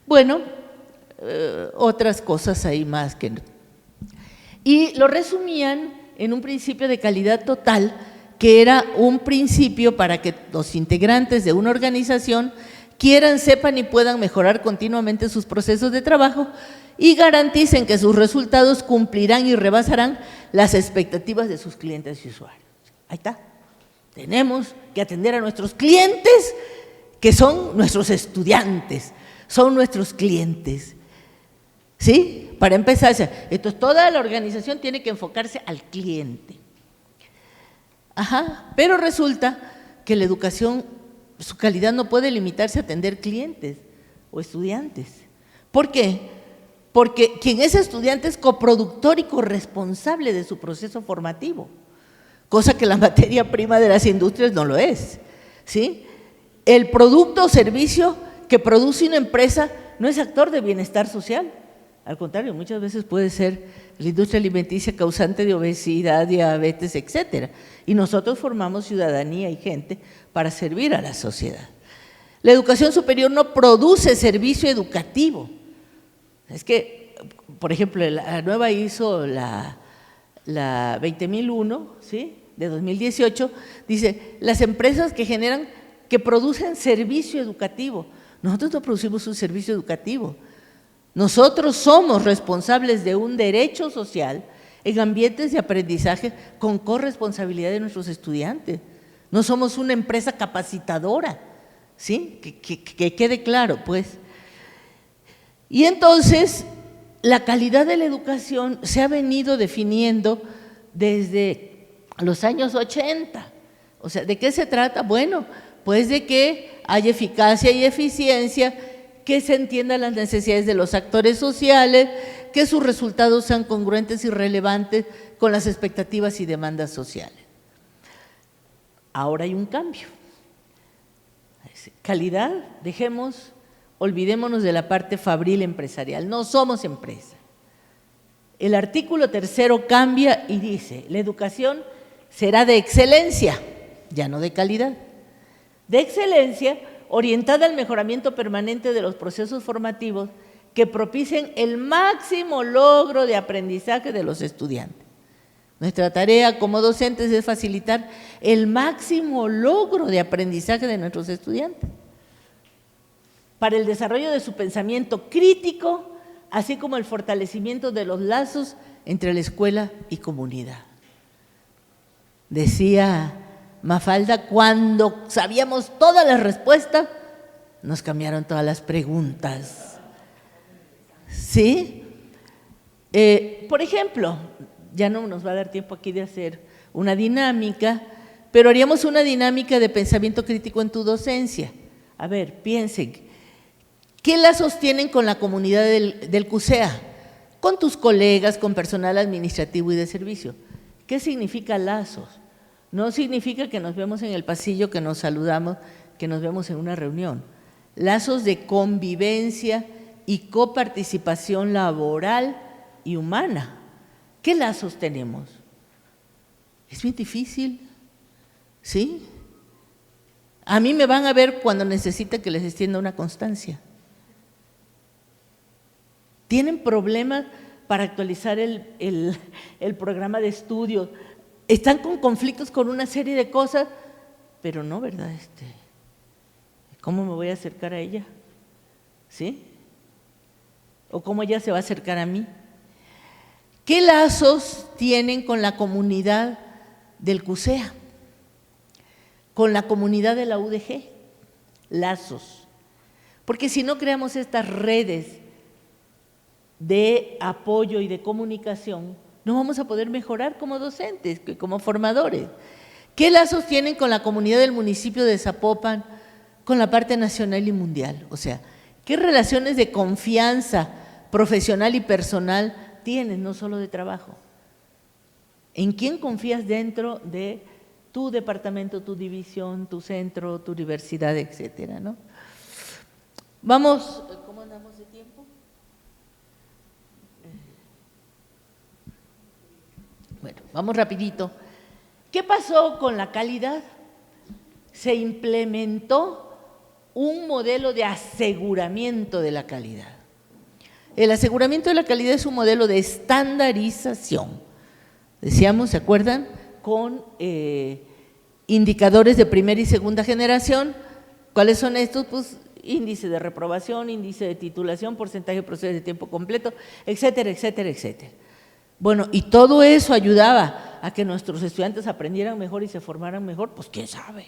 Bueno, otras cosas ahí más que no. Y lo resumían en un principio de calidad total, que era un principio para que los integrantes de una organización quieran, sepan y puedan mejorar continuamente sus procesos de trabajo y garanticen que sus resultados cumplirán y rebasarán las expectativas de sus clientes y usuarios. Ahí está. Tenemos que atender a nuestros clientes, que son nuestros estudiantes, son nuestros clientes. ¿Sí? Para empezar, entonces toda la organización tiene que enfocarse al cliente. Pero resulta que la educación, su calidad no puede limitarse a atender clientes o estudiantes. ¿Por qué? Porque quien es estudiante es coproductor y corresponsable de su proceso formativo, cosa que la materia prima de las industrias no lo es, ¿sí? El producto o servicio que produce una empresa no es actor de bienestar social. Al contrario, muchas veces puede ser la industria alimenticia causante de obesidad, diabetes, etcétera. Y nosotros formamos ciudadanía y gente para servir a la sociedad. La educación superior no produce servicio educativo. Es que, por ejemplo, la nueva ISO, la 20001, ¿sí?, de 2018, dice, las empresas que producen servicio educativo. Nosotros no producimos un servicio educativo. Nosotros somos responsables de un derecho social en ambientes de aprendizaje con corresponsabilidad de nuestros estudiantes. No somos una empresa capacitadora, ¿sí? Que quede claro, pues. Y entonces, la calidad de la educación se ha venido definiendo desde los años 80. O sea, ¿de qué se trata? Bueno, pues de que haya eficacia y eficiencia, que se entiendan las necesidades de los actores sociales, que sus resultados sean congruentes y relevantes con las expectativas y demandas sociales. Ahora hay un cambio. Calidad, olvidémonos de la parte fabril empresarial, no somos empresa. El artículo 3 cambia y dice, la educación será de excelencia, ya no de calidad. De excelencia, orientada al mejoramiento permanente de los procesos formativos que propicien el máximo logro de aprendizaje de los estudiantes. Nuestra tarea como docentes es facilitar el máximo logro de aprendizaje de nuestros estudiantes para el desarrollo de su pensamiento crítico, así como el fortalecimiento de los lazos entre la escuela y comunidad. Decía Mafalda, cuando sabíamos todas las respuestas, nos cambiaron todas las preguntas. ¿Sí? Por ejemplo, ya no nos va a dar tiempo aquí de hacer una dinámica, pero haríamos una dinámica de pensamiento crítico en tu docencia. A ver, piensen, ¿qué lazos tienen con la comunidad del CUSEA? Con tus colegas, con personal administrativo y de servicio. ¿Qué significa lazos? No significa que nos vemos en el pasillo, que nos saludamos, que nos vemos en una reunión. Lazos de convivencia y coparticipación laboral y humana. ¿Qué lazos tenemos? Es bien difícil, ¿sí? A mí me van a ver cuando necesita que les extienda una constancia. Tienen problemas para actualizar el programa de estudio, están con conflictos con una serie de cosas, pero no, ¿verdad? ¿Cómo me voy a acercar a ella? ¿Sí? ¿O cómo ella se va a acercar a mí? ¿Qué lazos tienen con la comunidad del CUSEA? Con la comunidad de la UDG, lazos. Porque si no creamos estas redes de apoyo y de comunicación, no vamos a poder mejorar como docentes, como formadores. ¿Qué lazos tienen con la comunidad del municipio de Zapopan, con la parte nacional y mundial? O sea, ¿qué relaciones de confianza profesional y personal tienen, no solo de trabajo? ¿En quién confías dentro de tu departamento, tu división, tu centro, tu universidad, etcétera, ¿no? Vamos, ¿cómo andamos de tiempo? Bueno, vamos rapidito. ¿Qué pasó con la calidad? Se implementó un modelo de aseguramiento de la calidad. El aseguramiento de la calidad es un modelo de estandarización. Decíamos, ¿se acuerdan? Con indicadores de primera y segunda generación. ¿Cuáles son estos? Pues índice de reprobación, índice de titulación, porcentaje de profesores de tiempo completo, etcétera, etcétera, etcétera. Bueno, y todo eso ayudaba a que nuestros estudiantes aprendieran mejor y se formaran mejor, pues quién sabe.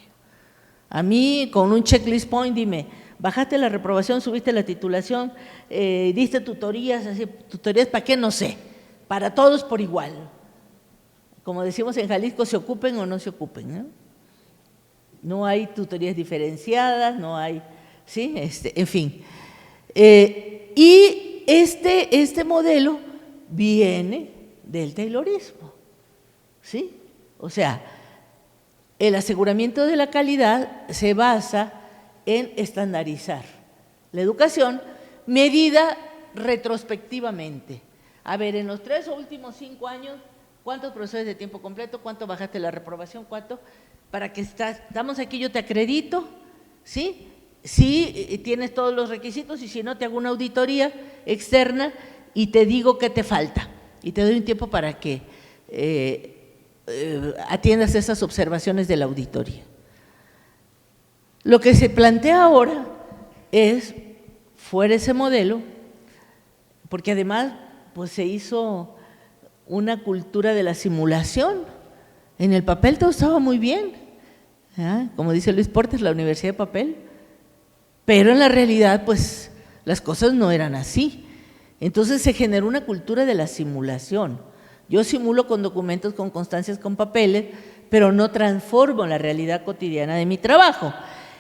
A mí, con un checklist point, dime, bajaste la reprobación, subiste la titulación, diste tutorías, así, tutorías ¿para qué? No sé, para todos por igual. Como decimos en Jalisco, se ocupen o no se ocupen, ¿no? No hay tutorías diferenciadas, no hay, ¿sí? En fin. Y este modelo viene del taylorismo, ¿sí? O sea, el aseguramiento de la calidad se basa en estandarizar la educación medida retrospectivamente. A ver, en los 3 o últimos 5 años, ¿cuántos profesores de tiempo completo? ¿Cuánto bajaste la reprobación? ¿Cuánto? Para que estamos aquí, yo te acredito, ¿sí? Si tienes todos los requisitos y si no, te hago una auditoría externa y te digo qué te falta. Y te doy un tiempo para que atiendas esas observaciones de la auditoría. Lo que se plantea ahora es, fuera ese modelo, porque además pues se hizo una cultura de la simulación. En el papel todo estaba muy bien, ¿eh? Como dice Luis Portes, la universidad de papel, pero en la realidad pues las cosas no eran así. Entonces se generó una cultura de la simulación. Yo simulo con documentos, con constancias, con papeles, pero no transformo la realidad cotidiana de mi trabajo.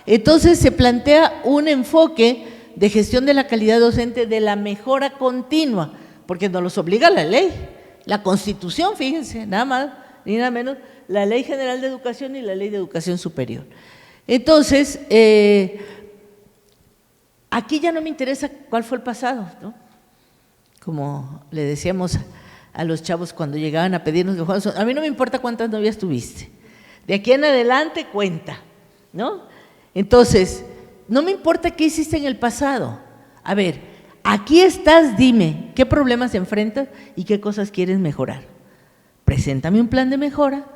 Entonces se plantea un enfoque de gestión de la calidad docente de la mejora continua, porque nos los obliga la ley, la Constitución, fíjense, nada más ni nada menos, la Ley General de Educación y la Ley de Educación Superior. Entonces, aquí ya no me interesa cuál fue el pasado, ¿no? Como le decíamos a los chavos cuando llegaban a pedirnos que fuéramos, a mí no me importa cuántas novias tuviste, de aquí en adelante cuenta, ¿no? Entonces, no me importa qué hiciste en el pasado. A ver, aquí estás, dime, ¿qué problemas enfrentas y qué cosas quieres mejorar? Preséntame un plan de mejora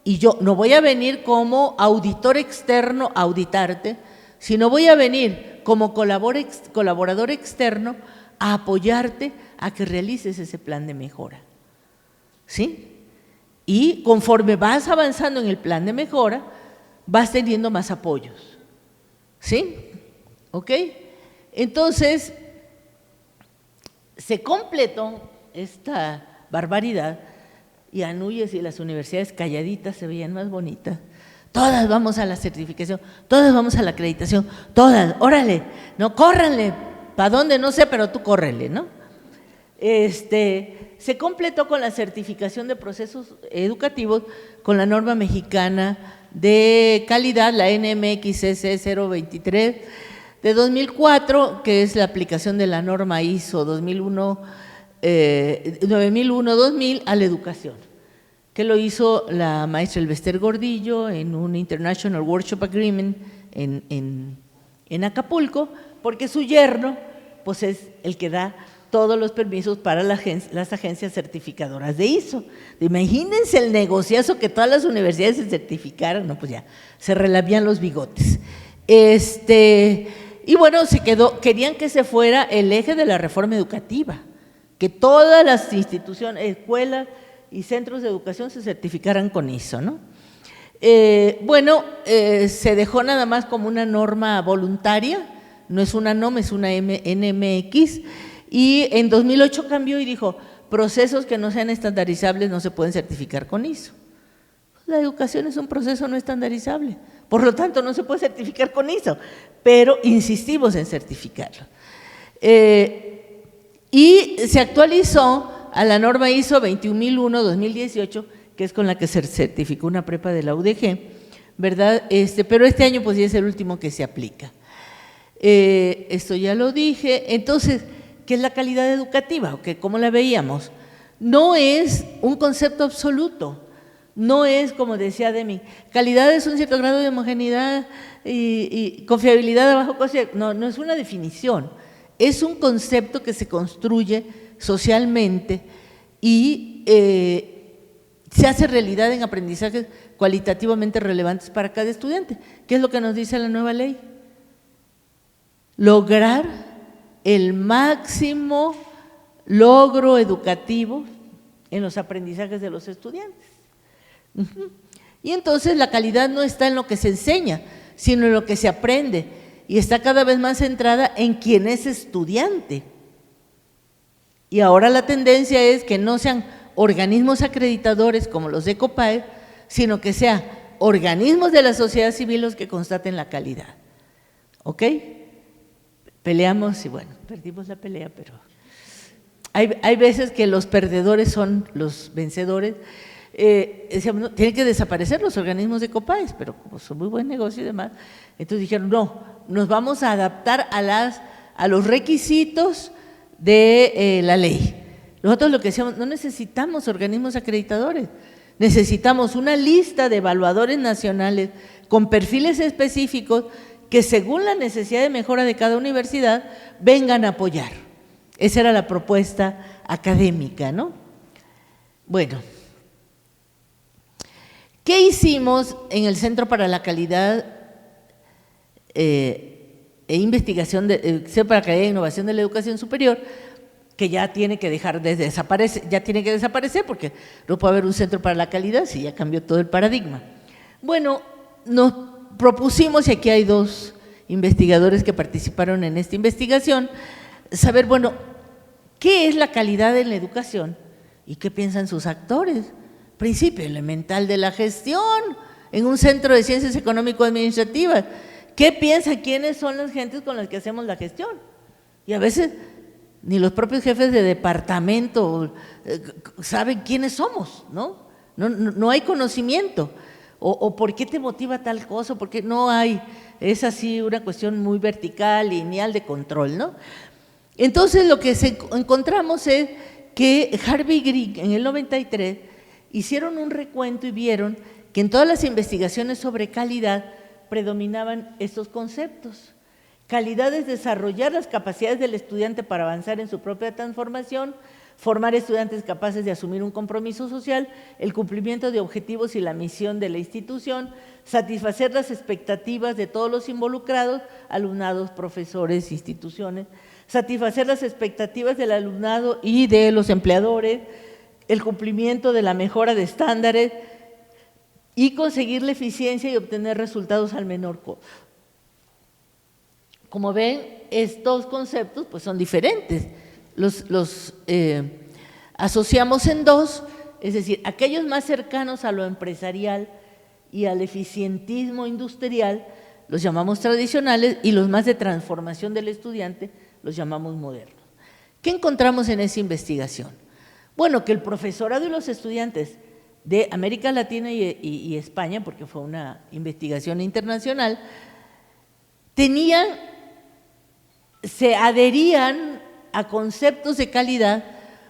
y yo no voy a venir como auditor externo a auditarte, sino voy a venir como colaborador externo a apoyarte a que realices ese plan de mejora, ¿sí? Y conforme vas avanzando en el plan de mejora, vas teniendo más apoyos, ¿sí? ¿Ok? Entonces, se completó esta barbaridad y Anúyez y las universidades calladitas se veían más bonitas. Todas vamos a la certificación, todas vamos a la acreditación, todas, órale, no, córranle, ¿para dónde? No sé, pero tú córrele, ¿no? Se completó con la certificación de procesos educativos con la norma mexicana de calidad, la NMXS 023 de 2004, que es la aplicación de la norma ISO 9001-2000 a la educación, que lo hizo la maestra Elvester Gordillo en un International Workshop Agreement en Acapulco, porque su yerno pues es el que da todos los permisos para las agencias certificadoras de ISO. Imagínense el negociazo que todas las universidades se certificaran, no, pues ya, se relavían los bigotes. Y bueno, querían que se fuera el eje de la reforma educativa, que todas las instituciones, escuelas y centros de educación se certificaran con ISO, ¿no? Se dejó nada más como una norma voluntaria, no es una NOM, es una NMX, y en 2008 cambió y dijo, procesos que no sean estandarizables no se pueden certificar con ISO. La educación es un proceso no estandarizable, por lo tanto no se puede certificar con ISO, pero insistimos en certificarlo. Y se actualizó a la norma ISO 21001-2018, que es con la que se certificó una prepa de la UDG, ¿verdad? Pero este año pues ya es el último que se aplica. Esto ya lo dije. Entonces, ¿qué es la calidad educativa? ¿Cómo la veíamos? No es un concepto absoluto, no es, como decía Deming, calidad es un cierto grado de homogeneidad y confiabilidad de bajo coste. No, no es una definición, es un concepto que se construye socialmente y se hace realidad en aprendizajes cualitativamente relevantes para cada estudiante. ¿Qué es lo que nos dice la nueva ley? Lograr el máximo logro educativo en los aprendizajes de los estudiantes. Y entonces la calidad no está en lo que se enseña, sino en lo que se aprende, y está cada vez más centrada en quien es estudiante. Y ahora la tendencia es que no sean organismos acreditadores como los de COPAE, sino que sean organismos de la sociedad civil los que constaten la calidad. ¿Ok? Peleamos y bueno, perdimos la pelea, pero hay veces que los perdedores son los vencedores. Decíamos, no, tienen que desaparecer los organismos de COPAES, pero como son muy buen negocio y demás, entonces dijeron, no, nos vamos a adaptar a los requisitos de la ley. Nosotros lo que decíamos, no necesitamos organismos acreditadores, necesitamos una lista de evaluadores nacionales con perfiles específicos que según la necesidad de mejora de cada universidad vengan a apoyar. Esa era la propuesta académica, ¿no? Bueno, ¿qué hicimos en el Centro para la Calidad Investigación Centro para la Calidad e Innovación de la Educación Superior? Que ya tiene que dejar de desaparecer, ya tiene que desaparecer porque no puede haber un centro para la calidad si ya cambió todo el paradigma. Bueno, nos propusimos, y aquí hay dos investigadores que participaron en esta investigación, saber, bueno, ¿Qué es la calidad en la educación? ¿Y qué piensan sus actores? Principio elemental de la gestión en un centro de ciencias económico-administrativas. ¿Qué piensa? ¿Quiénes son las gentes con las que hacemos la gestión? Y a veces ni los propios jefes de departamento saben quiénes somos, ¿no? No hay conocimiento. O por qué te motiva tal cosa, porque no hay, es así una cuestión muy vertical, lineal de control, ¿no? Entonces lo que encontramos es que Harvey Green en el 93 hicieron un recuento y vieron que en todas las investigaciones sobre calidad predominaban estos conceptos. Calidad es desarrollar las capacidades del estudiante para avanzar en su propia transformación, formar estudiantes capaces de asumir un compromiso social, el cumplimiento de objetivos y la misión de la institución, satisfacer las expectativas de todos los involucrados, alumnados, profesores, instituciones, satisfacer las expectativas del alumnado y de los empleadores, el cumplimiento de la mejora de estándares y conseguir la eficiencia y obtener resultados al menor costo. Como ven, estos conceptos pues son diferentes. Los asociamos en dos, es decir, aquellos más cercanos a lo empresarial y al eficientismo industrial los llamamos tradicionales y los más de transformación del estudiante los llamamos modernos. ¿Qué encontramos en esa investigación? Bueno, que el profesorado y los estudiantes de América Latina y España, porque fue una investigación internacional, se adherían a conceptos de calidad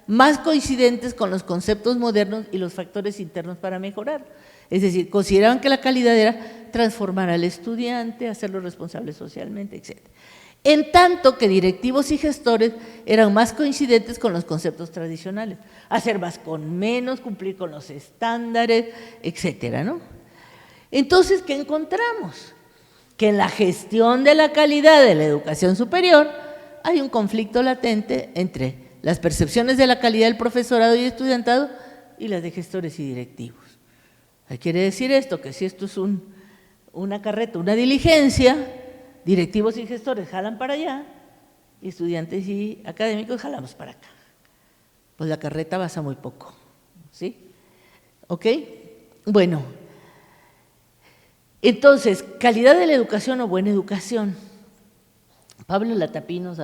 más coincidentes con los conceptos modernos y los factores internos para mejorar. Es decir, consideraban que la calidad era transformar al estudiante, hacerlo responsable socialmente, etc. En tanto que directivos y gestores eran más coincidentes con los conceptos tradicionales, hacer más con menos, cumplir con los estándares, etcétera, ¿no? Entonces, ¿qué encontramos? Que en la gestión de la calidad de la educación superior hay un conflicto latente entre las percepciones de la calidad del profesorado y estudiantado y las de gestores y directivos. ¿Qué quiere decir esto? Que si esto es una carreta, una diligencia, directivos y gestores jalan para allá y estudiantes y académicos jalamos para acá. Pues la carreta avanza muy poco, ¿sí? ¿Ok? Bueno, entonces, calidad de la educación o buena educación. Pablo Latapí nos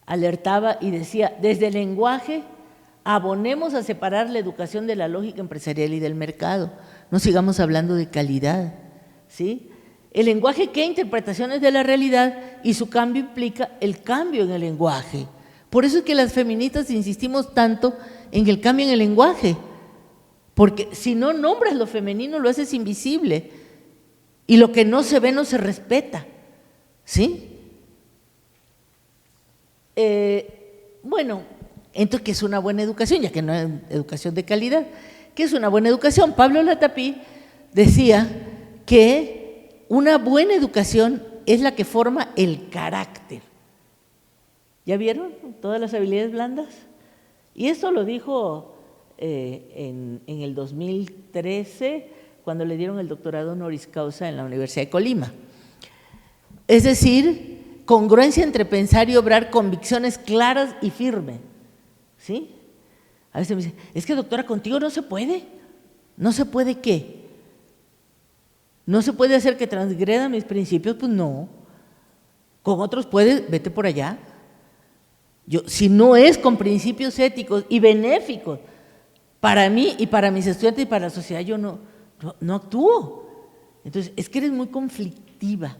alertaba y decía, desde el lenguaje abonemos a separar la educación de la lógica empresarial y del mercado, no sigamos hablando de calidad, ¿sí? El lenguaje crea interpretaciones de la realidad y su cambio implica el cambio en el lenguaje. Por eso es que las feministas insistimos tanto en el cambio en el lenguaje, porque si no nombras lo femenino lo haces invisible y lo que no se ve no se respeta, ¿sí? Bueno, entonces, ¿qué es una buena educación? Ya que no es educación de calidad. ¿Qué es una buena educación? Pablo Latapí decía que una buena educación es la que forma el carácter. ¿Ya vieron todas las habilidades blandas? Y esto lo dijo en el 2013, cuando le dieron el doctorado honoris causa en la Universidad de Colima. Es decir, congruencia entre pensar y obrar, convicciones claras y firmes, ¿sí? A veces me dicen, es que doctora, contigo no se puede. ¿No se puede qué? ¿No se puede hacer que transgreda mis principios? Pues no. Con otros puedes, vete por allá. Si no es con principios éticos y benéficos para mí y para mis estudiantes y para la sociedad, yo no actúo. Entonces, es que eres muy conflictiva.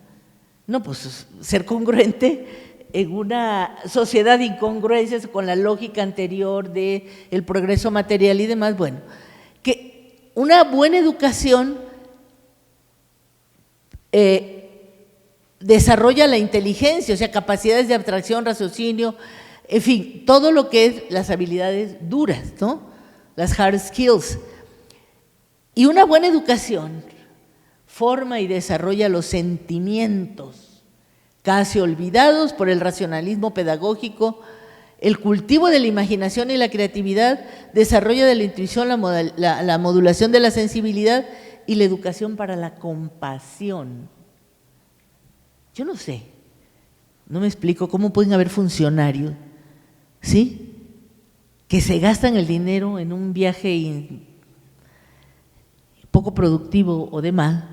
No, pues ser congruente en una sociedad de incongruencias con la lógica anterior del progreso material y demás. Bueno, que una buena educación desarrolla la inteligencia, o sea, capacidades de abstracción, raciocinio, en fin, todo lo que es las habilidades duras, ¿no? Las hard skills. Y una buena educación forma y desarrolla los sentimientos, casi olvidados por el racionalismo pedagógico. El cultivo de la imaginación y la creatividad desarrolla de la intuición la modulación de la sensibilidad y la educación para la compasión. Yo no sé, no me explico cómo pueden haber funcionarios ¿sí? Que se gastan el dinero en un viaje poco productivo o demás,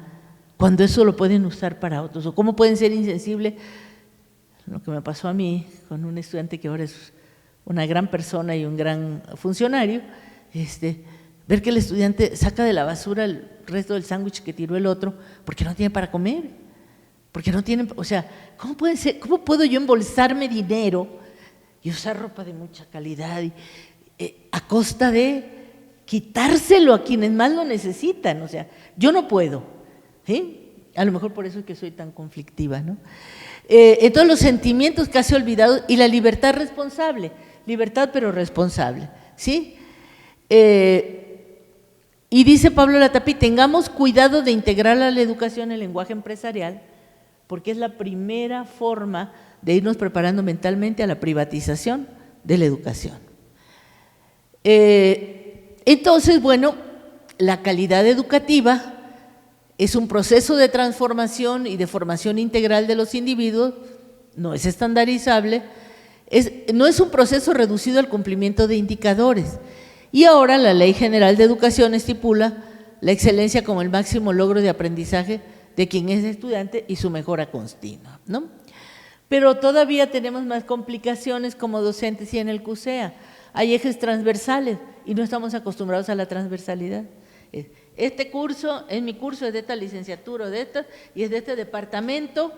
cuando eso lo pueden usar para otros. ¿O cómo pueden ser insensibles? Lo que me pasó a mí con un estudiante que ahora es una gran persona y un gran funcionario, ver que el estudiante saca de la basura el resto del sándwich que tiró el otro porque no tiene para comer, porque no tienen, o sea, ¿cómo puedo yo embolsarme dinero y usar ropa de mucha calidad a costa de quitárselo a quienes más lo necesitan? O sea, yo no puedo, ¿sí? A lo mejor por eso es que soy tan conflictiva, ¿no? Entonces los sentimientos casi olvidados y la libertad responsable, libertad pero responsable, ¿sí? Y dice Pablo Latapí, tengamos cuidado de integrar a la educación el lenguaje empresarial, porque es la primera forma de irnos preparando mentalmente a la privatización de la educación. Entonces, bueno, la calidad educativa es un proceso de transformación y de formación integral de los individuos, no es estandarizable, no es un proceso reducido al cumplimiento de indicadores. Y ahora la Ley General de Educación estipula la excelencia como el máximo logro de aprendizaje de quien es estudiante y su mejora continua, ¿no? Pero todavía tenemos más complicaciones como docentes y en el CUSEA. Hay ejes transversales y no estamos acostumbrados a la transversalidad. Este curso, mi curso es de esta licenciatura o de esta, y es de este departamento,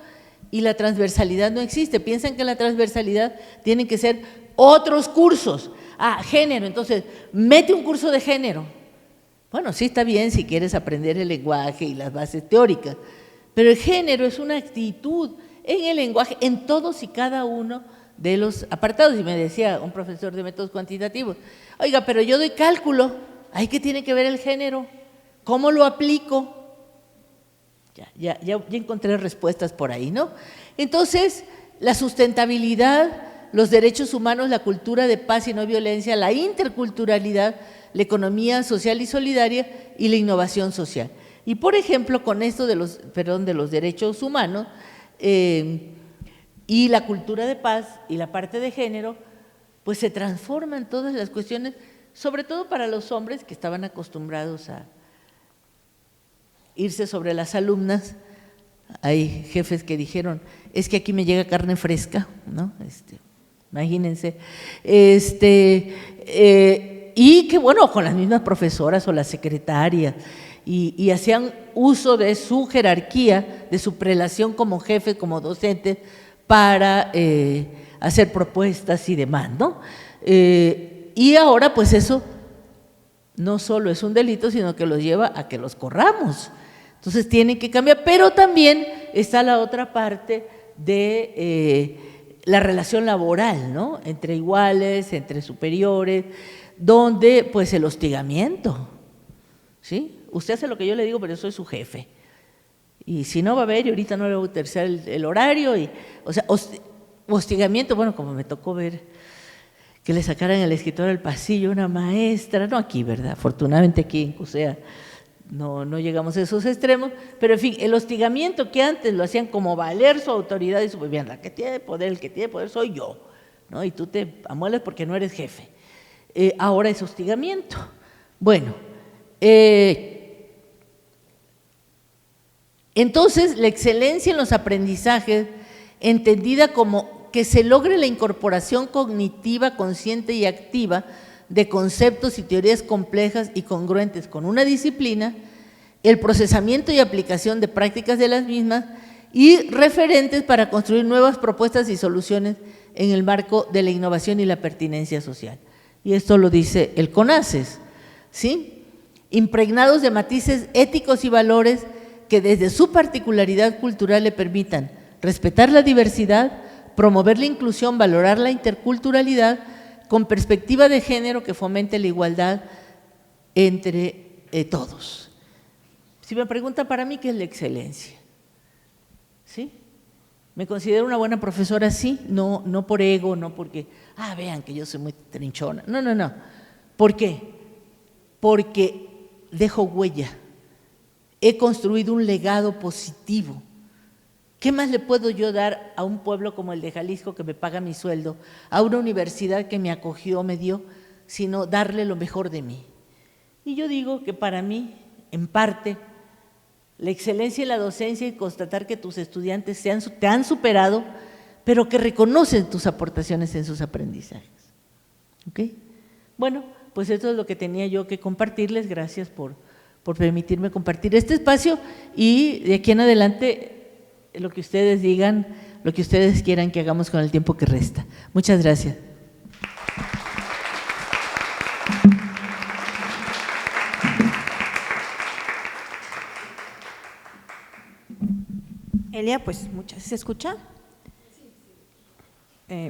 y la transversalidad no existe. Piensan que la transversalidad tienen que ser otros cursos. Género, entonces, mete un curso de género. Bueno, sí está bien si quieres aprender el lenguaje y las bases teóricas, pero el género es una actitud en el lenguaje, en todos y cada uno de los apartados. Y me decía un profesor de métodos cuantitativos, oiga, pero yo doy cálculo, ¿ahí qué tiene que ver el género? ¿Cómo lo aplico? Ya encontré respuestas por ahí, ¿no? Entonces, la sustentabilidad, los derechos humanos, la cultura de paz y no violencia, la interculturalidad, la economía social y solidaria y la innovación social. Y por ejemplo, con esto de los derechos humanos y la cultura de paz y la parte de género, pues se transforman todas las cuestiones, sobre todo para los hombres que estaban acostumbrados a irse sobre las alumnas. Hay jefes que dijeron, es que aquí me llega carne fresca, ¿no? Imagínense. Y que bueno, con las mismas profesoras o las secretarias, y hacían uso de su jerarquía, de su prelación como jefes, como docentes, para hacer propuestas y demás, ¿no? Y ahora pues eso no solo es un delito, sino que los lleva a que los corramos. Entonces tienen que cambiar, pero también está la otra parte de la relación laboral, ¿no? Entre iguales, entre superiores, donde pues el hostigamiento, ¿sí? Usted hace lo que yo le digo, pero yo soy su jefe. Y si no va a haber, y ahorita no le voy a terciar el horario, o sea, hostigamiento, bueno, como me tocó ver que le sacaran el escritorio al pasillo una maestra, no aquí, ¿verdad? Afortunadamente aquí en CUSEA no llegamos a esos extremos, pero en fin, el hostigamiento que antes lo hacían como valer su autoridad y su bien, la que tiene poder, el que tiene poder soy yo, ¿no? Y tú te amuelas porque no eres jefe. Ahora es hostigamiento. Bueno, entonces la excelencia en los aprendizajes, entendida como que se logre la incorporación cognitiva, consciente y activa de conceptos y teorías complejas y congruentes con una disciplina, el procesamiento y aplicación de prácticas de las mismas y referentes para construir nuevas propuestas y soluciones en el marco de la innovación y la pertinencia social. Y esto lo dice el CONACYT, ¿sí? Impregnados de matices éticos y valores que desde su particularidad cultural le permitan respetar la diversidad, promover la inclusión, valorar la interculturalidad, con perspectiva de género que fomente la igualdad entre todos. Si me pregunta para mí, ¿qué es la excelencia? ¿Sí? ¿Me considero una buena profesora? Sí, no por ego, no porque, vean que yo soy muy trinchona. No. ¿Por qué? Porque dejo huella, he construido un legado positivo ¿Qué más le puedo yo dar a un pueblo como el de Jalisco que me paga mi sueldo, a una universidad que me acogió, me dio, sino darle lo mejor de mí? Y yo digo que para mí, en parte, la excelencia en la docencia y constatar que tus estudiantes te han superado, pero que reconocen tus aportaciones en sus aprendizajes. ¿Ok? Bueno, pues esto es lo que tenía yo que compartirles. Gracias por permitirme compartir este espacio y de aquí en adelante lo que ustedes digan, lo que ustedes quieran que hagamos con el tiempo que resta. Muchas gracias. Elia, pues ¿se escucha?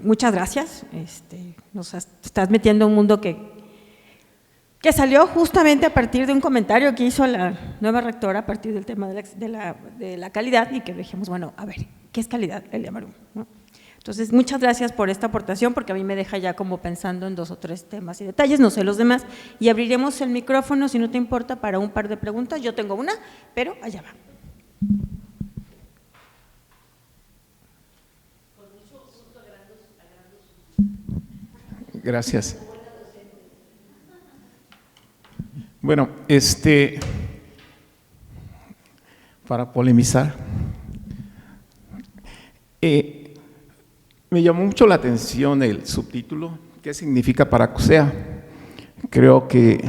Muchas gracias. Estás metiendo un mundo que salió justamente a partir de un comentario que hizo la nueva rectora a partir del tema de la calidad y que dijimos, bueno, a ver, ¿qué es calidad, Elia Marum? ¿No? Entonces, muchas gracias por esta aportación porque a mí me deja ya como pensando en 2 o 3 temas y detalles, no sé los demás, y abriremos el micrófono, si no te importa, para un par de preguntas. Yo tengo una, pero allá va. Gracias. Bueno, para polemizar, me llamó mucho la atención el subtítulo, ¿qué significa para CUSEA? Creo que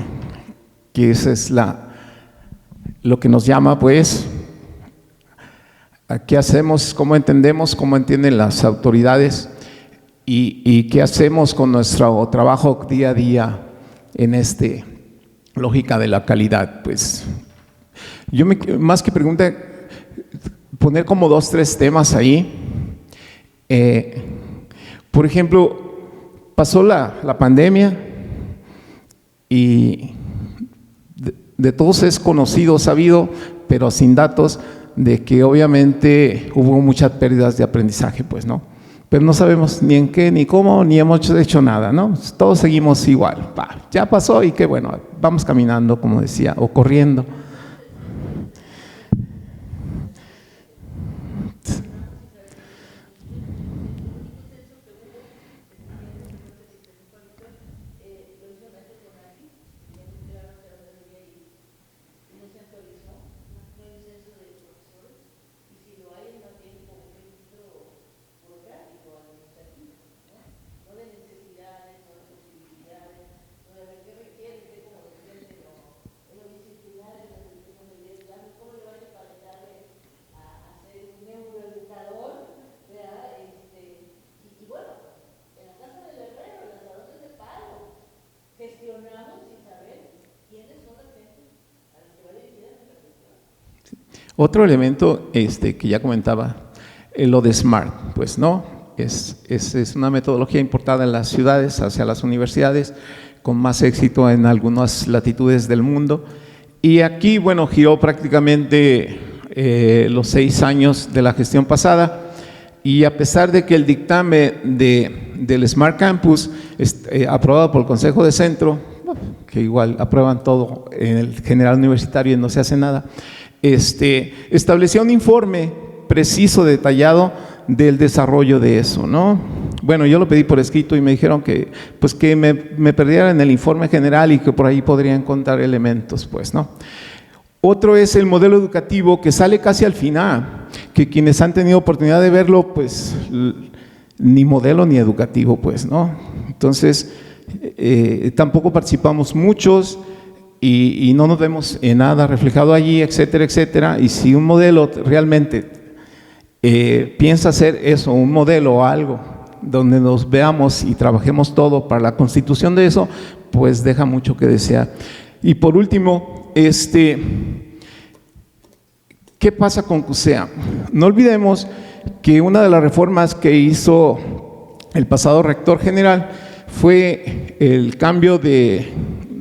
esa es lo que nos llama, pues, a qué hacemos, cómo entendemos, cómo entienden las autoridades y qué hacemos con nuestro trabajo día a día en lógica de la calidad. Pues yo más que pregunta, poner como 2 o 3 temas ahí. Por ejemplo, pasó la pandemia y de todos es conocido, sabido, pero sin datos, de que obviamente hubo muchas pérdidas de aprendizaje, pues, ¿no? Pero no sabemos ni en qué, ni cómo, ni hemos hecho nada, ¿no? Todos seguimos igual. Ya pasó y qué bueno, vamos caminando, como decía, o corriendo. Otro elemento que ya comentaba, lo de SMART, pues no, es una metodología importada en las ciudades hacia las universidades, con más éxito en algunas latitudes del mundo. Y aquí, bueno, giró prácticamente los 6 años de la gestión pasada, y a pesar de que el dictamen del Smart Campus, aprobado por el Consejo de Centro, que igual aprueban todo en el general universitario y no se hace nada, establecía un informe preciso, detallado del desarrollo de eso, ¿no? Bueno, yo lo pedí por escrito y me dijeron que me perdiera en el informe general y que por ahí podría encontrar elementos, pues, ¿no? Otro es el modelo educativo, que sale casi al final, que quienes han tenido oportunidad de verlo, pues, ni modelo ni educativo, pues, ¿no? Entonces, tampoco participamos muchos, y no nos vemos en nada reflejado allí, etcétera, etcétera. Y si un modelo realmente piensa hacer eso, un modelo o algo donde nos veamos y trabajemos todo para la constitución de eso, pues deja mucho que desear. Y por último, ¿qué pasa con CUSEA? No olvidemos que una de las reformas que hizo el pasado rector general fue el cambio de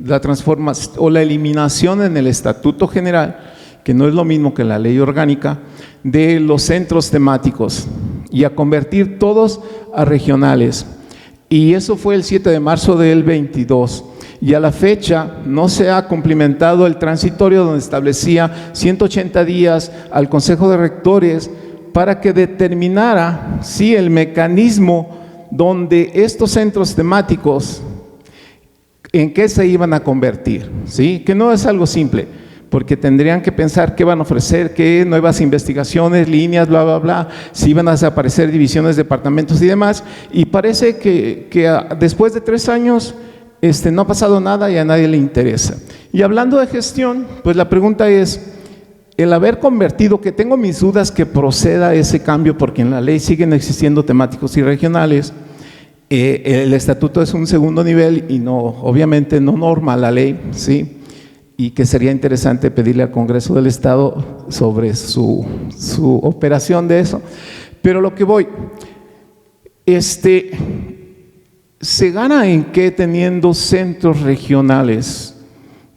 la transformación o la eliminación en el Estatuto General, que no es lo mismo que la ley orgánica, de los centros temáticos y a convertir todos a regionales. Y eso fue el 7 de marzo del 22. Y a la fecha no se ha cumplimentado el transitorio donde establecía 180 días al Consejo de Rectores para que determinara sí, el mecanismo donde estos centros temáticos en qué se iban a convertir, ¿sí? Que no es algo simple, porque tendrían que pensar qué van a ofrecer, qué nuevas investigaciones, líneas, bla, bla, bla, si iban a desaparecer divisiones, departamentos y demás, y parece que después de 3 años no ha pasado nada y a nadie le interesa. Y hablando de gestión, pues la pregunta es, el haber convertido, que tengo mis dudas que proceda ese cambio, porque en la ley siguen existiendo temáticos y regionales, el estatuto es un segundo nivel y no, obviamente no norma la ley, ¿sí? Y que sería interesante pedirle al Congreso del Estado sobre su operación de eso. Pero lo que voy, ¿se gana en qué teniendo centros regionales?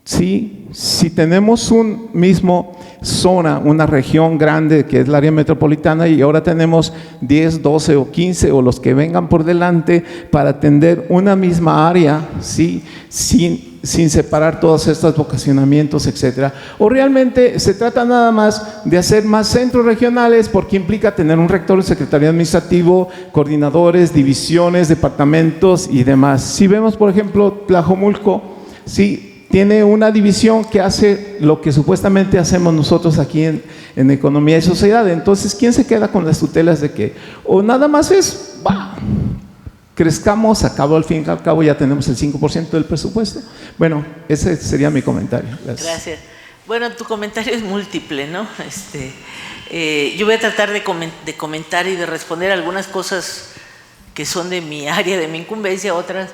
¿Sí? Si tenemos un mismo zona, una región grande que es el área metropolitana y ahora tenemos 10, 12 o 15 o los que vengan por delante para atender una misma área, ¿sí? Sin separar todos estos vocacionamientos, etcétera. O realmente se trata nada más de hacer más centros regionales porque implica tener un rector, un secretario administrativo, coordinadores, divisiones, departamentos y demás. Si vemos, por ejemplo, Tlajomulco, sí, tiene una división que hace lo que supuestamente hacemos nosotros aquí en Economía y Sociedad. Entonces, ¿quién se queda con las tutelas de qué? O nada más es, crezcamos, al fin y al cabo ya tenemos el 5% del presupuesto. Bueno, ese sería mi comentario. Gracias. Bueno, tu comentario es múltiple, ¿no? Yo voy a tratar de comentar y de responder algunas cosas que son de mi área, de mi incumbencia, otras,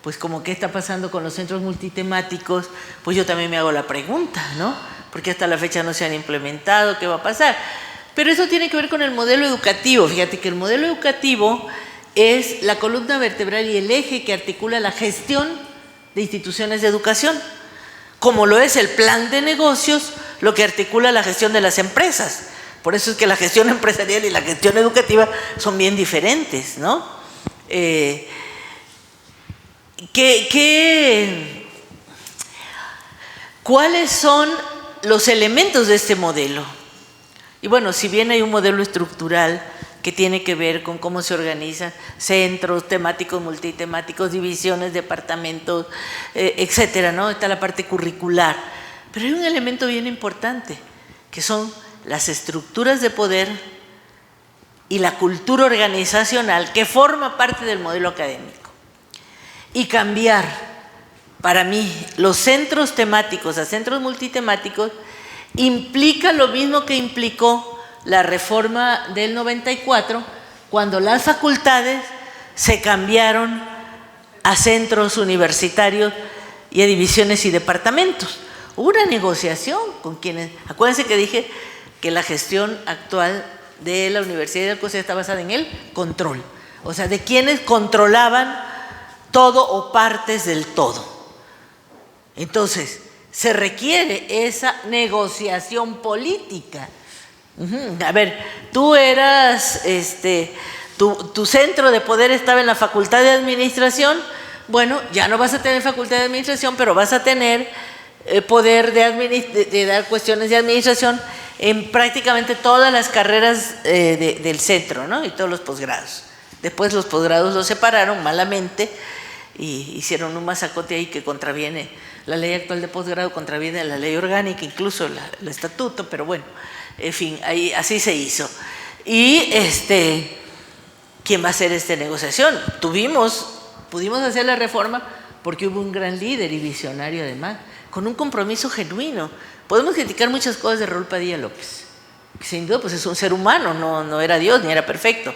pues como qué está pasando con los centros multitemáticos, pues yo también me hago la pregunta, ¿no? Porque hasta la fecha no se han implementado, ¿qué va a pasar? Pero eso tiene que ver con el modelo educativo. Fíjate que el modelo educativo es la columna vertebral y el eje que articula la gestión de instituciones de educación, como lo es el plan de negocios, lo que articula la gestión de las empresas. Por eso es que la gestión empresarial y la gestión educativa son bien diferentes, ¿no? ¿Cuáles son los elementos de este modelo? Y bueno, si bien hay un modelo estructural que tiene que ver con cómo se organizan centros temáticos, multitemáticos, divisiones, departamentos, etcétera, ¿no? Está la parte curricular. Pero hay un elemento bien importante, que son las estructuras de poder y la cultura organizacional que forma parte del modelo académico. Y cambiar, para mí, los centros temáticos a centros multitemáticos implica lo mismo que implicó la reforma del 94, cuando las facultades se cambiaron a centros universitarios y a divisiones y departamentos. Hubo una negociación con quienes, acuérdense que dije que la gestión actual de la Universidad de Alcocer está basada en el control, o sea, de quienes controlaban todo o partes del todo. Entonces, se requiere esa negociación política. A ver, tú eras, tu centro de poder estaba en la Facultad de Administración. Bueno, ya no vas a tener Facultad de Administración, pero vas a tener poder de dar cuestiones de administración en prácticamente todas las carreras del centro, ¿no? Y todos los posgrados. Después los posgrados los separaron malamente y hicieron un masacote ahí que contraviene la ley actual de posgrado, contraviene la ley orgánica, incluso el estatuto, pero bueno, en fin, ahí, así se hizo. Y ¿quién va a hacer esta negociación? Pudimos hacer la reforma porque hubo un gran líder y visionario además, con un compromiso genuino. Podemos criticar muchas cosas de Raúl Padilla López, que sin duda pues es un ser humano, no era Dios ni era perfecto,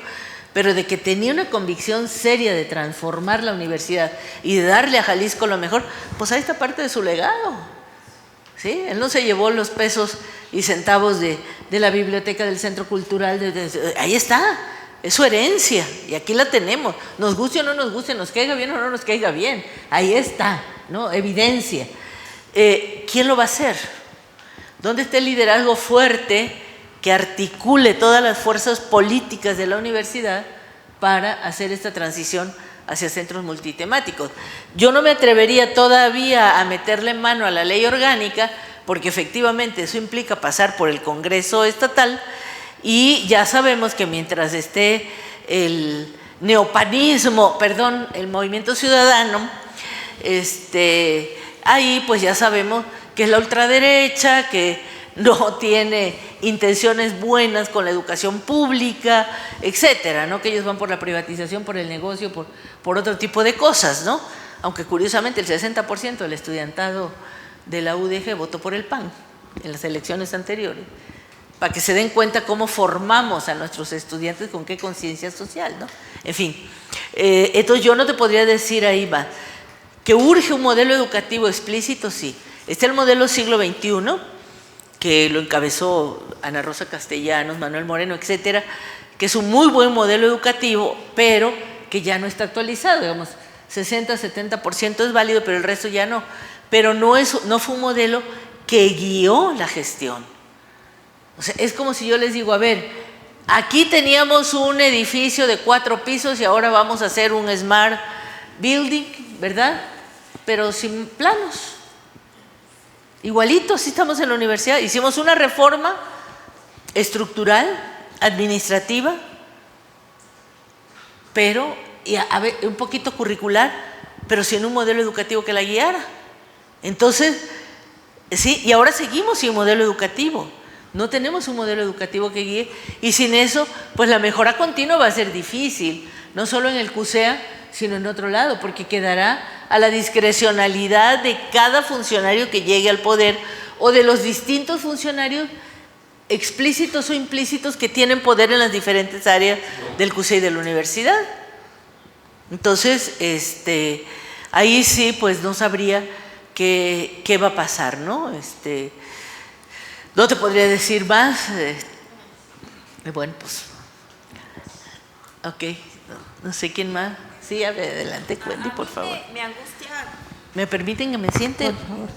pero de que tenía una convicción seria de transformar la universidad y de darle a Jalisco lo mejor, pues ahí está parte de su legado, ¿sí? Él no se llevó los pesos y centavos de la biblioteca del Centro Cultural, ahí está, es su herencia y aquí la tenemos, nos guste o no nos guste, nos caiga bien o no nos caiga bien, ahí está, ¿no? Evidencia. ¿Quién lo va a hacer? ¿Dónde está el liderazgo fuerte que articule todas las fuerzas políticas de la universidad para hacer esta transición hacia centros multitemáticos? Yo no me atrevería todavía a meterle mano a la ley orgánica, porque efectivamente eso implica pasar por el Congreso estatal Y ya sabemos que mientras esté el neopanismo, perdón, el movimiento ciudadano, ahí pues ya sabemos que es la ultraderecha, que no tiene intenciones buenas con la educación pública, etcétera, ¿no? Que ellos van por la privatización, por el negocio, por otro tipo de cosas, ¿no? Aunque curiosamente el 60% del estudiantado de la UDG votó por el PAN en las elecciones anteriores, para que se den cuenta cómo formamos a nuestros estudiantes, con qué conciencia social, ¿no? En fin, entonces yo no te podría decir ahí va, que urge un modelo educativo explícito, sí. Está el modelo siglo XXI, que lo encabezó Ana Rosa Castellanos, Manuel Moreno, etcétera, que es un muy buen modelo educativo, pero que ya no está actualizado, digamos, 60-70% es válido, pero el resto ya no. Pero no fue un modelo que guió la gestión. O sea, es como si yo les digo, a ver, aquí teníamos un edificio de 4 pisos y ahora vamos a hacer un smart building, ¿verdad? Pero sin planos. Igualito, así estamos en la universidad. Hicimos una reforma estructural, administrativa, pero un poquito curricular, pero sin un modelo educativo que la guiara. Entonces, sí, y ahora seguimos sin modelo educativo. No tenemos un modelo educativo que guíe, y sin eso, pues la mejora continua va a ser difícil, no solo en el CUSEA, sino en otro lado, porque quedará a la discrecionalidad de cada funcionario que llegue al poder, o de los distintos funcionarios explícitos o implícitos que tienen poder en las diferentes áreas del CUSEA y de la universidad. Entonces, ahí sí, pues no sabría qué va a pasar, ¿no? No te podría decir más. Bueno, pues, ok, no sé quién más. Sí, adelante, Wendy, por favor. Me angustia. ¿Me permiten que me siente? Por favor.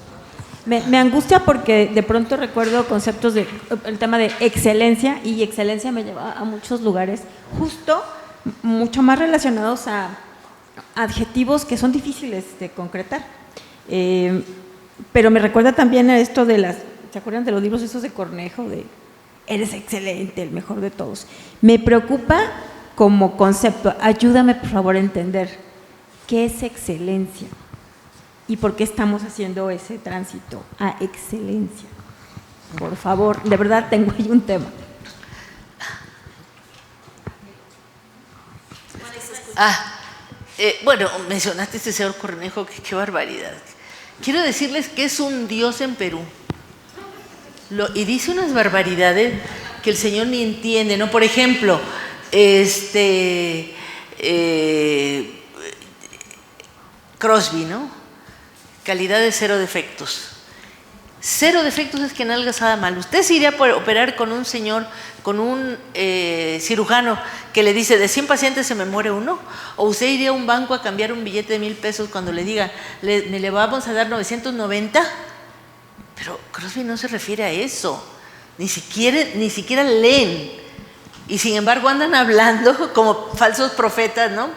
Me angustia porque de pronto recuerdo conceptos el tema de excelencia, y excelencia me lleva a muchos lugares, justo mucho más relacionados a adjetivos que son difíciles de concretar. Pero me recuerda también a esto ¿se acuerdan de los libros esos de Cornejo? De eres excelente, el mejor de todos. Me preocupa como concepto. Ayúdame, por favor, a entender qué es excelencia y por qué estamos haciendo ese tránsito a excelencia. Por favor, de verdad tengo ahí un tema. Bueno, mencionaste este señor Cornejo, que qué barbaridad. Quiero decirles que es un dios en Perú. Y dice unas barbaridades que el señor ni entiende, ¿no? Por ejemplo, Crosby, ¿no? Calidad de 0 defectos. 0 defectos es que nalga nada mal. Usted se iría a operar con un señor, con un cirujano que le dice, de 100 pacientes se me muere uno, o usted iría a un banco a cambiar un billete de 1,000 pesos cuando le diga, le vamos a dar 990. Pero Crosby no se refiere a eso, ni siquiera leen, y sin embargo andan hablando como falsos profetas, ¿no?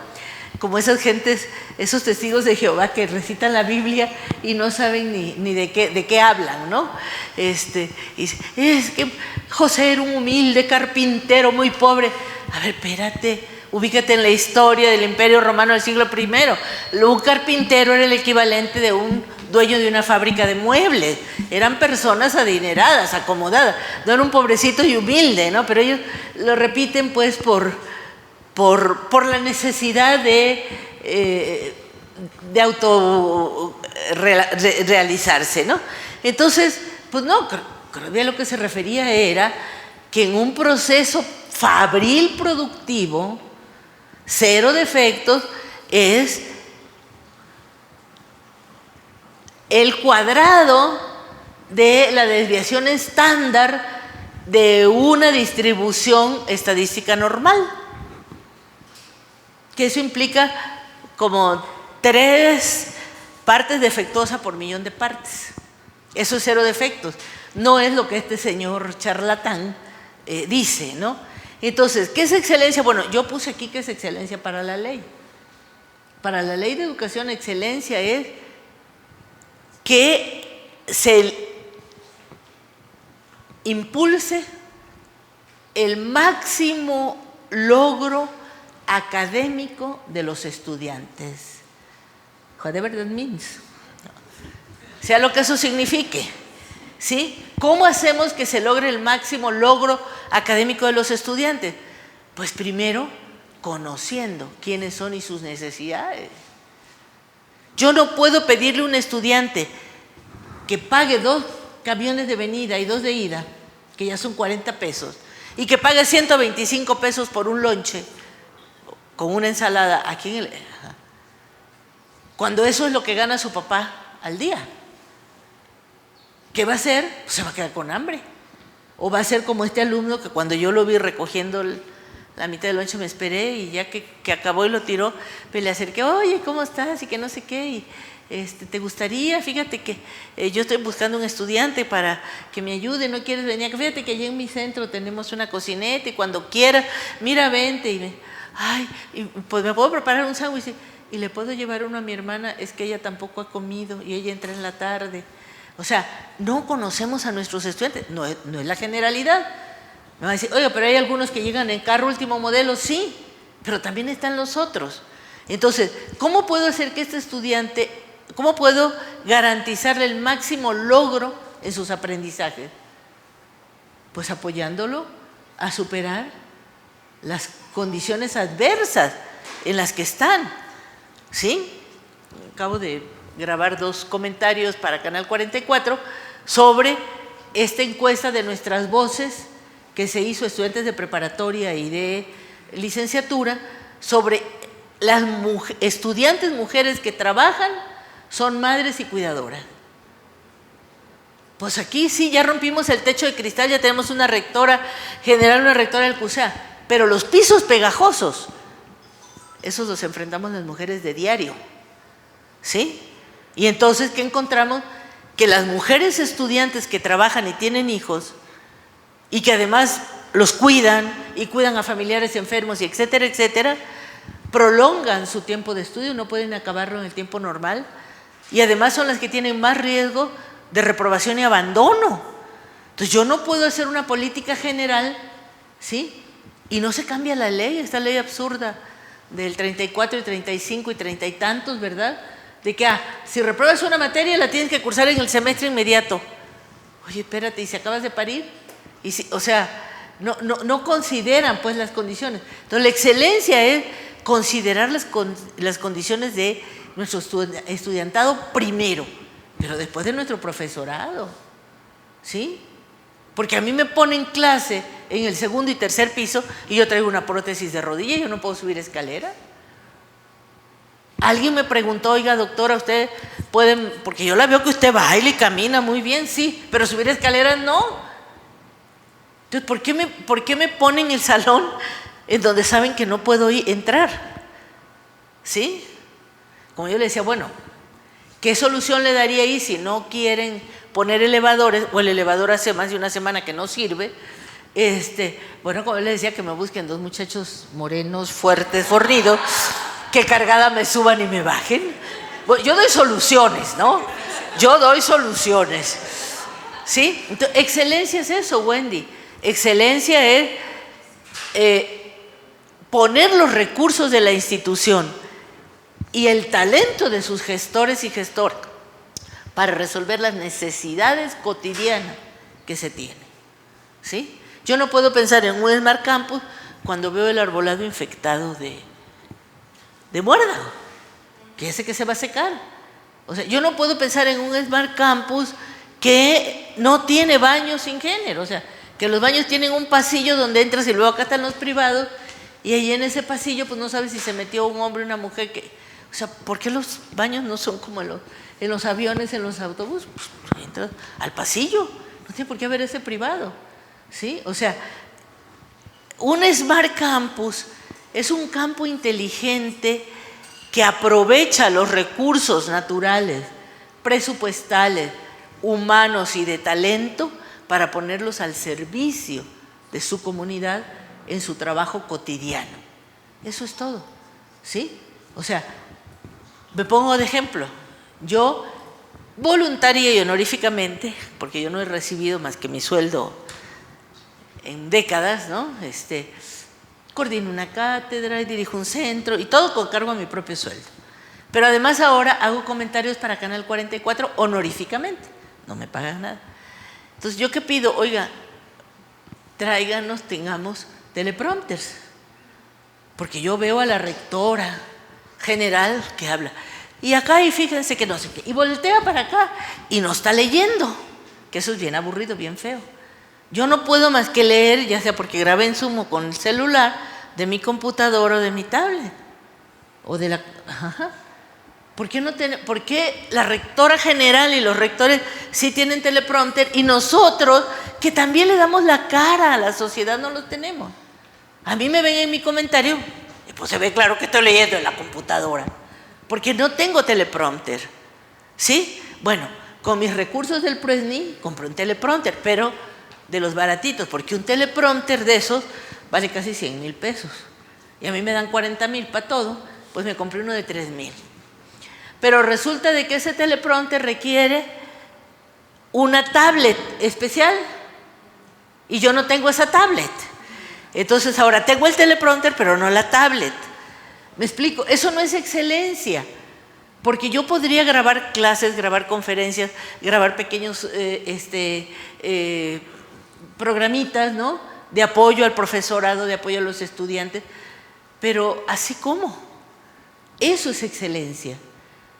Como esas gentes, esos testigos de Jehová que recitan la Biblia y no saben ni de qué hablan, ¿no? Y es que José era un humilde carpintero muy pobre. A ver, espérate, ubícate en la historia del Imperio Romano del siglo I. Un carpintero era el equivalente de un dueño de una fábrica de muebles. Eran personas adineradas, acomodadas. No era un pobrecito y humilde, ¿no? Pero ellos lo repiten pues por la necesidad de realizarse, ¿no? Entonces, pues no, creo que a lo que se refería era que en un proceso fabril productivo, 0 defectos es el cuadrado de la desviación estándar de una distribución estadística normal. Que eso implica como 3 partes defectuosas por millón de partes. Eso es 0 defectos. No es lo que este señor charlatán dice, ¿no? Entonces, ¿qué es excelencia? Bueno, yo puse aquí qué es excelencia para la ley. Para la ley de educación, excelencia es que se impulse el máximo logro académico de los estudiantes. Whatever that means. Sea lo que eso signifique. ¿Sí? ¿Cómo hacemos que se logre el máximo logro académico de los estudiantes? Pues primero, conociendo quiénes son y sus necesidades. Yo no puedo pedirle a un estudiante que pague 2 camiones de venida y 2 de ida, que ya son 40 pesos, y que pague 125 pesos por un lonche con una ensalada aquí en cuando eso es lo que gana su papá al día. ¿Qué va a hacer? Pues se va a quedar con hambre. O va a ser como este alumno que cuando yo lo vi recogiendo la mitad del lonche me esperé y ya que acabó y lo tiró, pues le acerqué, oye, ¿cómo estás? Y que no sé qué, y ¿te gustaría? Fíjate que yo estoy buscando un estudiante para que me ayude, ¿no quieres venir? Fíjate que allí en mi centro tenemos una cocineta y cuando quieras, mira, vente. Y pues me puedo preparar un sándwich y le puedo llevar uno a mi hermana, es que ella tampoco ha comido y ella entra en la tarde. O sea, no conocemos a nuestros estudiantes, no es la generalidad. Me va a decir, oye, pero hay algunos que llegan en carro último modelo, sí, pero también están los otros. Entonces, ¿cómo puedo hacer que este estudiante, cómo puedo garantizarle el máximo logro en sus aprendizajes? Pues apoyándolo a superar las condiciones adversas en las que están. ¿Sí? Acabo de grabar 2 comentarios para Canal 44 sobre esta encuesta de Nuestras Voces que se hizo a estudiantes de preparatoria y de licenciatura sobre las estudiantes mujeres que trabajan, son madres y cuidadoras. Pues aquí sí, ya rompimos el techo de cristal, ya tenemos una rectora general, una rectora del CUSEA, pero los pisos pegajosos, esos los enfrentamos las mujeres de diario. ¿Sí? Y entonces, ¿qué encontramos? Que las mujeres estudiantes que trabajan y tienen hijos y que además los cuidan y cuidan a familiares enfermos y etcétera, etcétera, prolongan su tiempo de estudio, no pueden acabarlo en el tiempo normal y además son las que tienen más riesgo de reprobación y abandono. Entonces yo no puedo hacer una política general, ¿sí? Y no se cambia la ley, esta ley absurda del 34 y 35 y 30 y tantos, ¿verdad? De que si repruebas una materia la tienes que cursar en el semestre inmediato. Oye, espérate, ¿y si acabas de parir? Y si, o sea, no consideran pues las condiciones. Entonces la excelencia es considerar las condiciones de nuestro estudiantado primero, pero después de nuestro profesorado, ¿sí? Porque a mí me ponen clase en el 2.er y 3.er piso y yo traigo una prótesis de rodilla y yo no puedo subir escalera. Alguien me preguntó, oiga doctora, ¿usted pueden? Porque yo la veo que usted baila y camina muy bien, sí, pero subir escaleras no. Entonces, ¿por qué me ponen el salón en donde saben que no puedo entrar? ¿Sí? Como yo le decía, bueno, ¿qué solución le daría ahí si no quieren poner elevadores o el elevador hace más de una semana que no sirve? Bueno, como yo le decía, que me busquen 2 muchachos morenos, fuertes, fornidos, que cargada me suban y me bajen. Bueno, yo doy soluciones, ¿no? Yo doy soluciones. ¿Sí? Entonces, excelencia es eso, Wendy. Excelencia es poner los recursos de la institución y el talento de sus gestores y gestoras para resolver las necesidades cotidianas que se tienen. ¿Sí? Yo no puedo pensar en un Smart Campus cuando veo el arbolado infectado de muérdago, que ya sé que se va a secar. O sea, yo no puedo pensar en un Smart Campus que no tiene baños sin género, o sea, que los baños tienen un pasillo donde entras y luego acá están los privados y ahí en ese pasillo pues no sabes si se metió un hombre o una mujer o sea, ¿por qué los baños no son como en los aviones, en los autobuses? Pues entras al pasillo, no tiene por qué haber ese privado, ¿sí? O sea, un Smart Campus es un campo inteligente que aprovecha los recursos naturales, presupuestales, humanos y de talento para ponerlos al servicio de su comunidad en su trabajo cotidiano. Eso es todo, ¿sí? O sea, me pongo de ejemplo. Yo, voluntaria y honoríficamente, porque yo no he recibido más que mi sueldo en décadas, ¿no? Coordino una cátedra y dirijo un centro y todo con cargo a mi propio sueldo. Pero además ahora hago comentarios para Canal 44 honoríficamente, no me pagan nada. Entonces, ¿yo qué pido? Oiga, tráiganos, tengamos teleprompters, porque yo veo a la rectora general que habla, y acá, y fíjense que no sé qué, y voltea para acá, y no está leyendo, que eso es bien aburrido, bien feo. Yo no puedo más que leer, ya sea porque grabé en Zoom o con el celular, de mi computadora o de mi tablet, o de la... Ajá. ¿Por qué la rectora general y los rectores sí tienen teleprompter y nosotros, que también le damos la cara a la sociedad, no los tenemos? A mí me ven en mi comentario y pues se ve claro que estoy leyendo en la computadora, porque no tengo teleprompter, ¿sí? Bueno, con mis recursos del PROESNI compré un teleprompter, pero de los baratitos, porque un teleprompter de esos vale casi 100,000 pesos. Y a mí me dan 40,000 para todo, pues me compré uno de 3,000. Pero resulta de que ese teleprompter requiere una tablet especial y yo no tengo esa tablet. Entonces ahora tengo el teleprompter pero no la tablet. ¿Me explico? Eso no es excelencia, porque yo podría grabar clases, grabar conferencias, grabar pequeños programitas, ¿no?, de apoyo al profesorado, de apoyo a los estudiantes, pero así como. Eso es excelencia.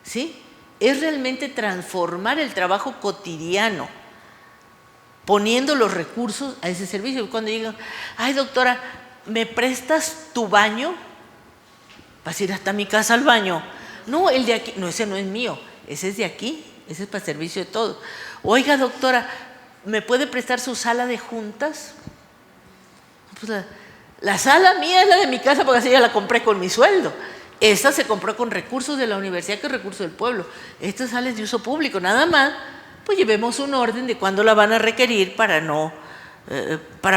¿Sí? Es realmente transformar el trabajo cotidiano, poniendo los recursos a ese servicio. Cuando digan, ay doctora, ¿me prestas tu baño? ¿Vas a ir hasta mi casa al baño? No, el de aquí, no, ese no es mío, ese es de aquí, ese es para servicio de todos. Oiga doctora, ¿me puede prestar su sala de juntas? Pues la sala mía es la de mi casa porque así ya la compré con mi sueldo. Esta se compró con recursos de la universidad, que es recurso del pueblo. Esta sale de uso público, nada más, pues llevemos un orden de cuándo la van a requerir para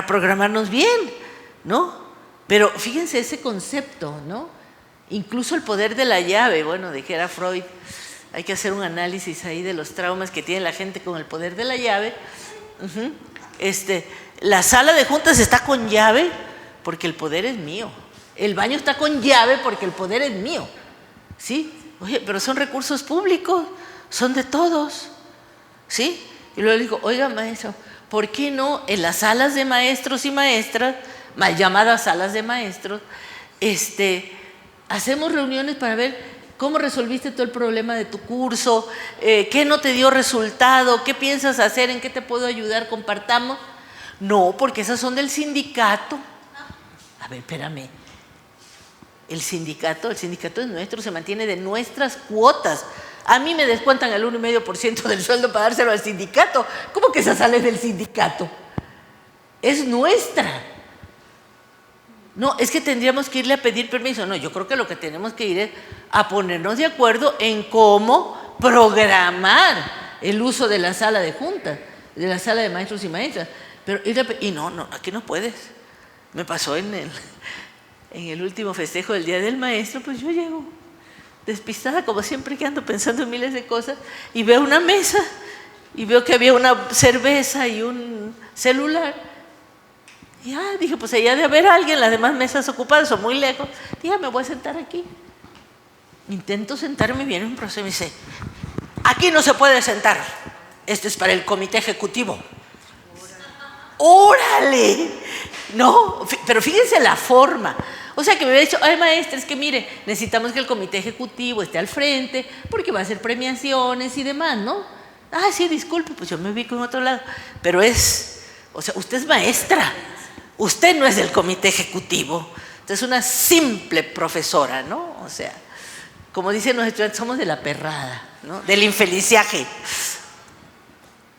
programarnos bien, ¿no? Pero fíjense ese concepto, ¿no? Incluso el poder de la llave, bueno, dijera Freud, hay que hacer un análisis ahí de los traumas que tiene la gente con el poder de la llave. La sala de juntas está con llave porque el poder es mío. El baño está con llave porque el poder es mío, ¿sí? Oye, pero son recursos públicos, son de todos, ¿sí? Y luego le digo, oiga maestro, ¿por qué no en las salas de maestros y maestras, mal llamadas salas de maestros, hacemos reuniones para ver cómo resolviste todo el problema de tu curso, qué no te dio resultado, qué piensas hacer, en qué te puedo ayudar, compartamos? No, porque esas son del sindicato. A ver, espérame. El sindicato es nuestro, se mantiene de nuestras cuotas. A mí me descuentan el 1,5% del sueldo para dárselo al sindicato. ¿Cómo que esa sale del sindicato? Es nuestra. No, es que tendríamos que irle a pedir permiso. No, yo creo que lo que tenemos que ir es a ponernos de acuerdo en cómo programar el uso de la sala de juntas, de la sala de maestros y maestras. Pero no, aquí no puedes. Me pasó en el último festejo del Día del Maestro, pues yo llego despistada, como siempre, que ando pensando en miles de cosas, y veo una mesa, y veo que había una cerveza y un celular. Y dije, pues allá de haber alguien, las demás mesas ocupadas son muy lejos. Dije, me voy a sentar aquí. Intento sentarme, viene un profesor y me dice, aquí no se puede sentar, esto es para el comité ejecutivo. ¡Órale! No, pero fíjense la forma. O sea, que me había dicho, ay maestra, es que mire, necesitamos que el comité ejecutivo esté al frente porque va a hacer premiaciones y demás, ¿no? Sí, disculpe, pues yo me ubico en otro lado. Pero o sea, usted es maestra, usted no es del comité ejecutivo, usted es una simple profesora, ¿no? O sea, como dicen los estudiantes, somos de la perrada, ¿no? Del infeliciaje.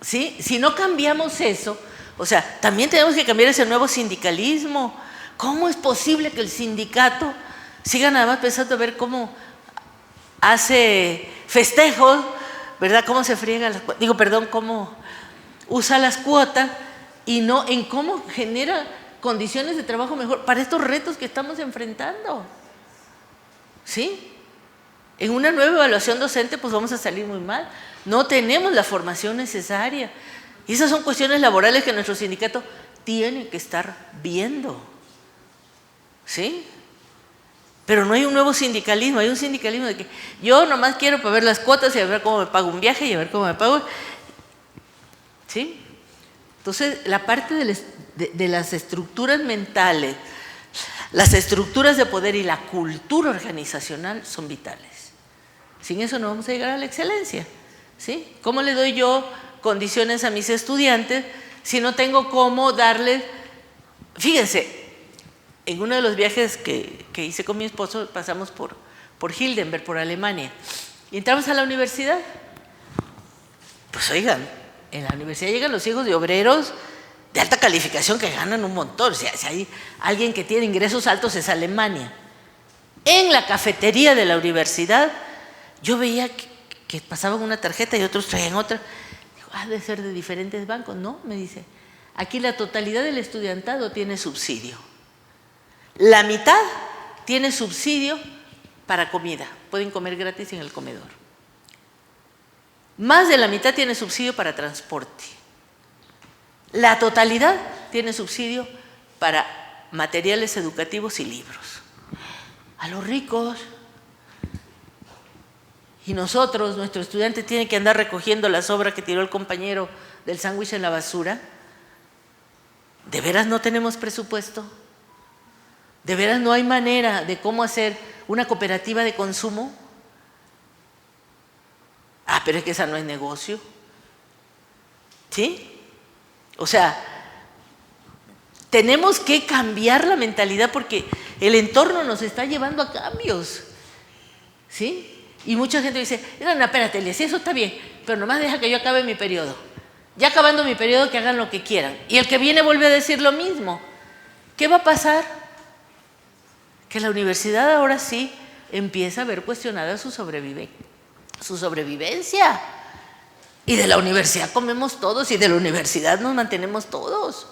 ¿Sí? Si no cambiamos eso, o sea, también tenemos que cambiar ese nuevo sindicalismo. ¿Cómo es posible que el sindicato siga nada más pensando a ver cómo hace festejos, ¿verdad? Cómo se friega cómo usa las cuotas y no en cómo genera condiciones de trabajo mejor para estos retos que estamos enfrentando? ¿Sí? En una nueva evaluación docente pues vamos a salir muy mal. No tenemos la formación necesaria. Y esas son cuestiones laborales que nuestro sindicato tiene que estar viendo, ¿sí? Pero no hay un nuevo sindicalismo, hay un sindicalismo de que yo nomás quiero para ver las cuotas y a ver cómo me pago un viaje y a ver cómo me pago, ¿sí? Entonces, la parte de las estructuras mentales, las estructuras de poder y la cultura organizacional son vitales. Sin eso no vamos a llegar a la excelencia, ¿sí? ¿Cómo le doy yo condiciones a mis estudiantes si no tengo cómo darles? Fíjense, en uno de los viajes que hice con mi esposo pasamos por Heidelberg, por Alemania, y entramos a la universidad. Pues oigan, en la universidad llegan los hijos de obreros de alta calificación que ganan un montón. O sea, si hay alguien que tiene ingresos altos es Alemania. En la cafetería de la universidad yo veía que pasaban una tarjeta y otros traían otra. Digo, debe ser de diferentes bancos. No, me dice, aquí la totalidad del estudiantado tiene subsidio. La mitad tiene subsidio para comida, pueden comer gratis en el comedor. Más de la mitad tiene subsidio para transporte. La totalidad tiene subsidio para materiales educativos y libros. A los ricos. Y nosotros, nuestro estudiante tiene que andar recogiendo la sobra que tiró el compañero del sándwich en la basura. ¿De veras no tenemos presupuesto? ¿De veras no hay manera de cómo hacer una cooperativa de consumo? Ah, pero es que esa no es negocio. ¿Sí? O sea, tenemos que cambiar la mentalidad porque el entorno nos está llevando a cambios. ¿Sí? Y mucha gente dice, no, espérate, Elías, eso está bien, pero nomás deja que yo acabe mi periodo. Ya acabando mi periodo, que hagan lo que quieran. Y el que viene vuelve a decir lo mismo. ¿Qué va a pasar? Que la universidad ahora sí empieza a ver cuestionada su sobrevivencia. Y de la universidad comemos todos y de la universidad nos mantenemos todos.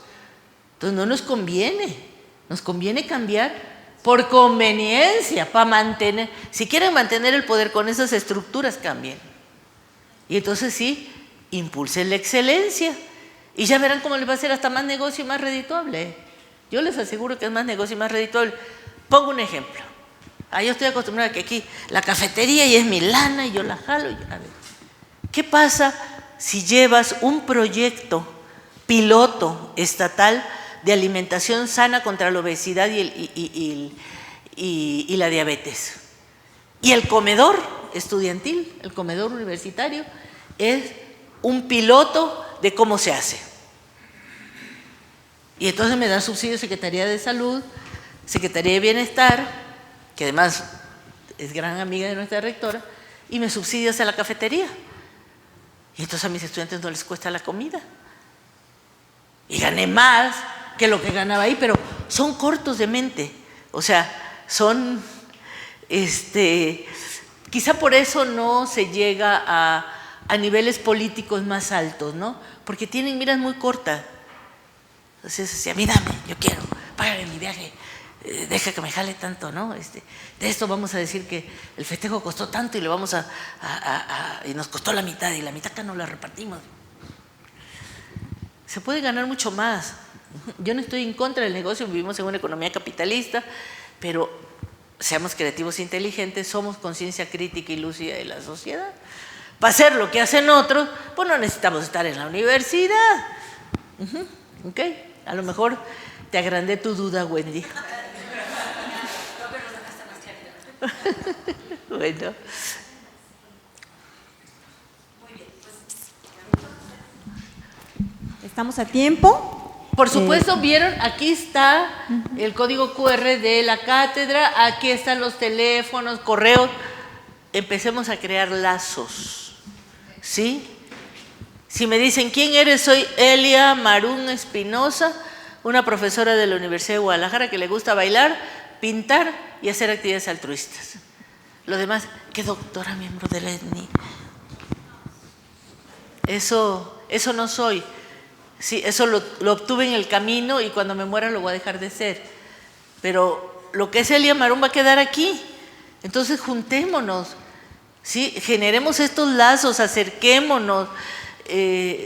Entonces no nos conviene cambiar por conveniencia, para mantener. Si quieren mantener el poder con esas estructuras, cambien. Y entonces sí, impulsen la excelencia. Y ya verán cómo les va a ser hasta más negocio y más redituable. Yo les aseguro que es más negocio y más redituable. Pongo un ejemplo. Yo estoy acostumbrada a que aquí la cafetería y es mi lana y yo la jalo. A ver, ¿qué pasa si llevas un proyecto piloto estatal de alimentación sana contra la obesidad y la diabetes? Y el comedor estudiantil, el comedor universitario, es un piloto de cómo se hace. Y entonces me da subsidio Secretaría de Salud, Secretaría de Bienestar, que además es gran amiga de nuestra rectora, y me subsidia hacia la cafetería. Y entonces a mis estudiantes no les cuesta la comida. Y gané más que lo que ganaba ahí, pero son cortos de mente. O sea, son, quizá por eso no se llega a niveles políticos más altos, ¿no? Porque tienen miras muy cortas. Entonces, a mí dame, yo quiero, págame mi viaje. Deja que me jale tanto, ¿no? De esto vamos a decir que el festejo costó tanto y le vamos y nos costó la mitad y la mitad acá no la repartimos. Se puede ganar mucho más. Yo no estoy en contra del negocio, vivimos en una economía capitalista, pero seamos creativos e inteligentes, somos conciencia crítica y lúcida de la sociedad. Para hacer lo que hacen otros, pues no necesitamos estar en la universidad. ¿Ok? A lo mejor te agrandé tu duda, Wendy. Bueno. Estamos a tiempo. Por supuesto, vieron, aquí está el código QR de la cátedra, aquí están los teléfonos, correos. Empecemos a crear lazos, ¿sí? Si me dicen, ¿quién eres? Soy Elia Marún Espinosa, una profesora de la Universidad de Guadalajara que le gusta bailar, pintar y hacer actividades altruistas. Lo demás, ¿qué doctora miembro de la ETNI? Eso no soy. Sí, eso lo obtuve en el camino y cuando me muera lo voy a dejar de ser. Pero lo que es Elia Marún va a quedar aquí. Entonces juntémonos, ¿sí? Generemos estos lazos, acerquémonos.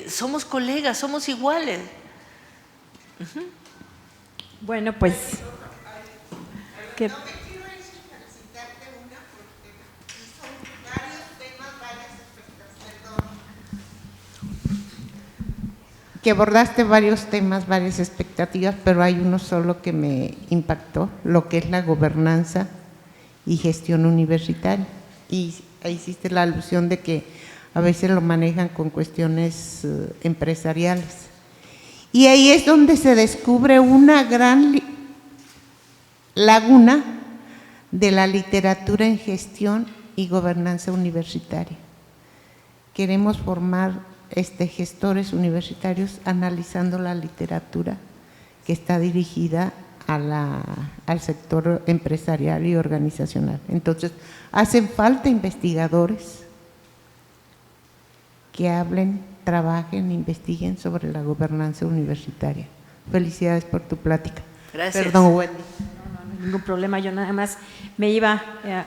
Somos colegas, somos iguales. Bueno, pues... ¿qué? No me quiero ir sin felicitarte una porque son varios temas, varias expectativas, que abordaste varios temas, varias expectativas, pero hay uno solo que me impactó, lo que es la gobernanza y gestión universitaria. Y ahí hiciste la alusión de que a veces lo manejan con cuestiones empresariales. Y ahí es donde se descubre una gran laguna de la literatura en gestión y gobernanza universitaria. Queremos formar gestores universitarios analizando la literatura que está dirigida al sector empresarial y organizacional. Entonces, hacen falta investigadores que hablen, trabajen, investiguen sobre la gobernanza universitaria. Felicidades por tu plática. Gracias. Perdón, Wendy. No hay ningún problema, yo nada más me iba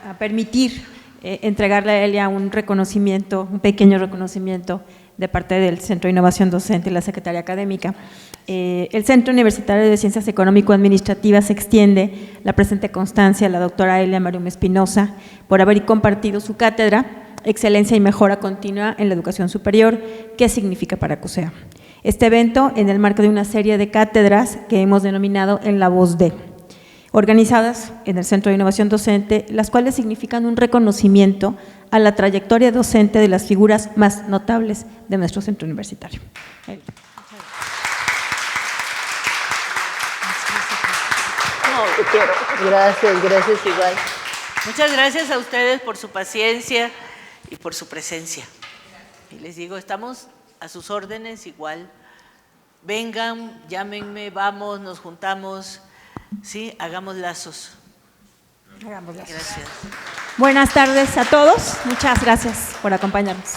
a permitir entregarle a Elia un reconocimiento, un pequeño reconocimiento de parte del Centro de Innovación Docente y la Secretaría Académica. El Centro Universitario de Ciencias Económico-Administrativas extiende la presente constancia a la doctora Elia Marum Espinosa por haber compartido su cátedra Excelencia y Mejora Continua en la Educación Superior, ¿qué significa para CUSEA? Este evento en el marco de una serie de cátedras que hemos denominado En la Voz de, organizadas en el Centro de Innovación Docente, las cuales significan un reconocimiento a la trayectoria docente de las figuras más notables de nuestro centro universitario. No, te quiero. Gracias, gracias igual. Muchas gracias a ustedes por su paciencia y por su presencia. Y les digo, estamos a sus órdenes igual. Vengan, llámenme, vamos, nos juntamos, sí, hagamos lazos. Hagamos lazos. Gracias. Buenas tardes a todos, muchas gracias por acompañarnos.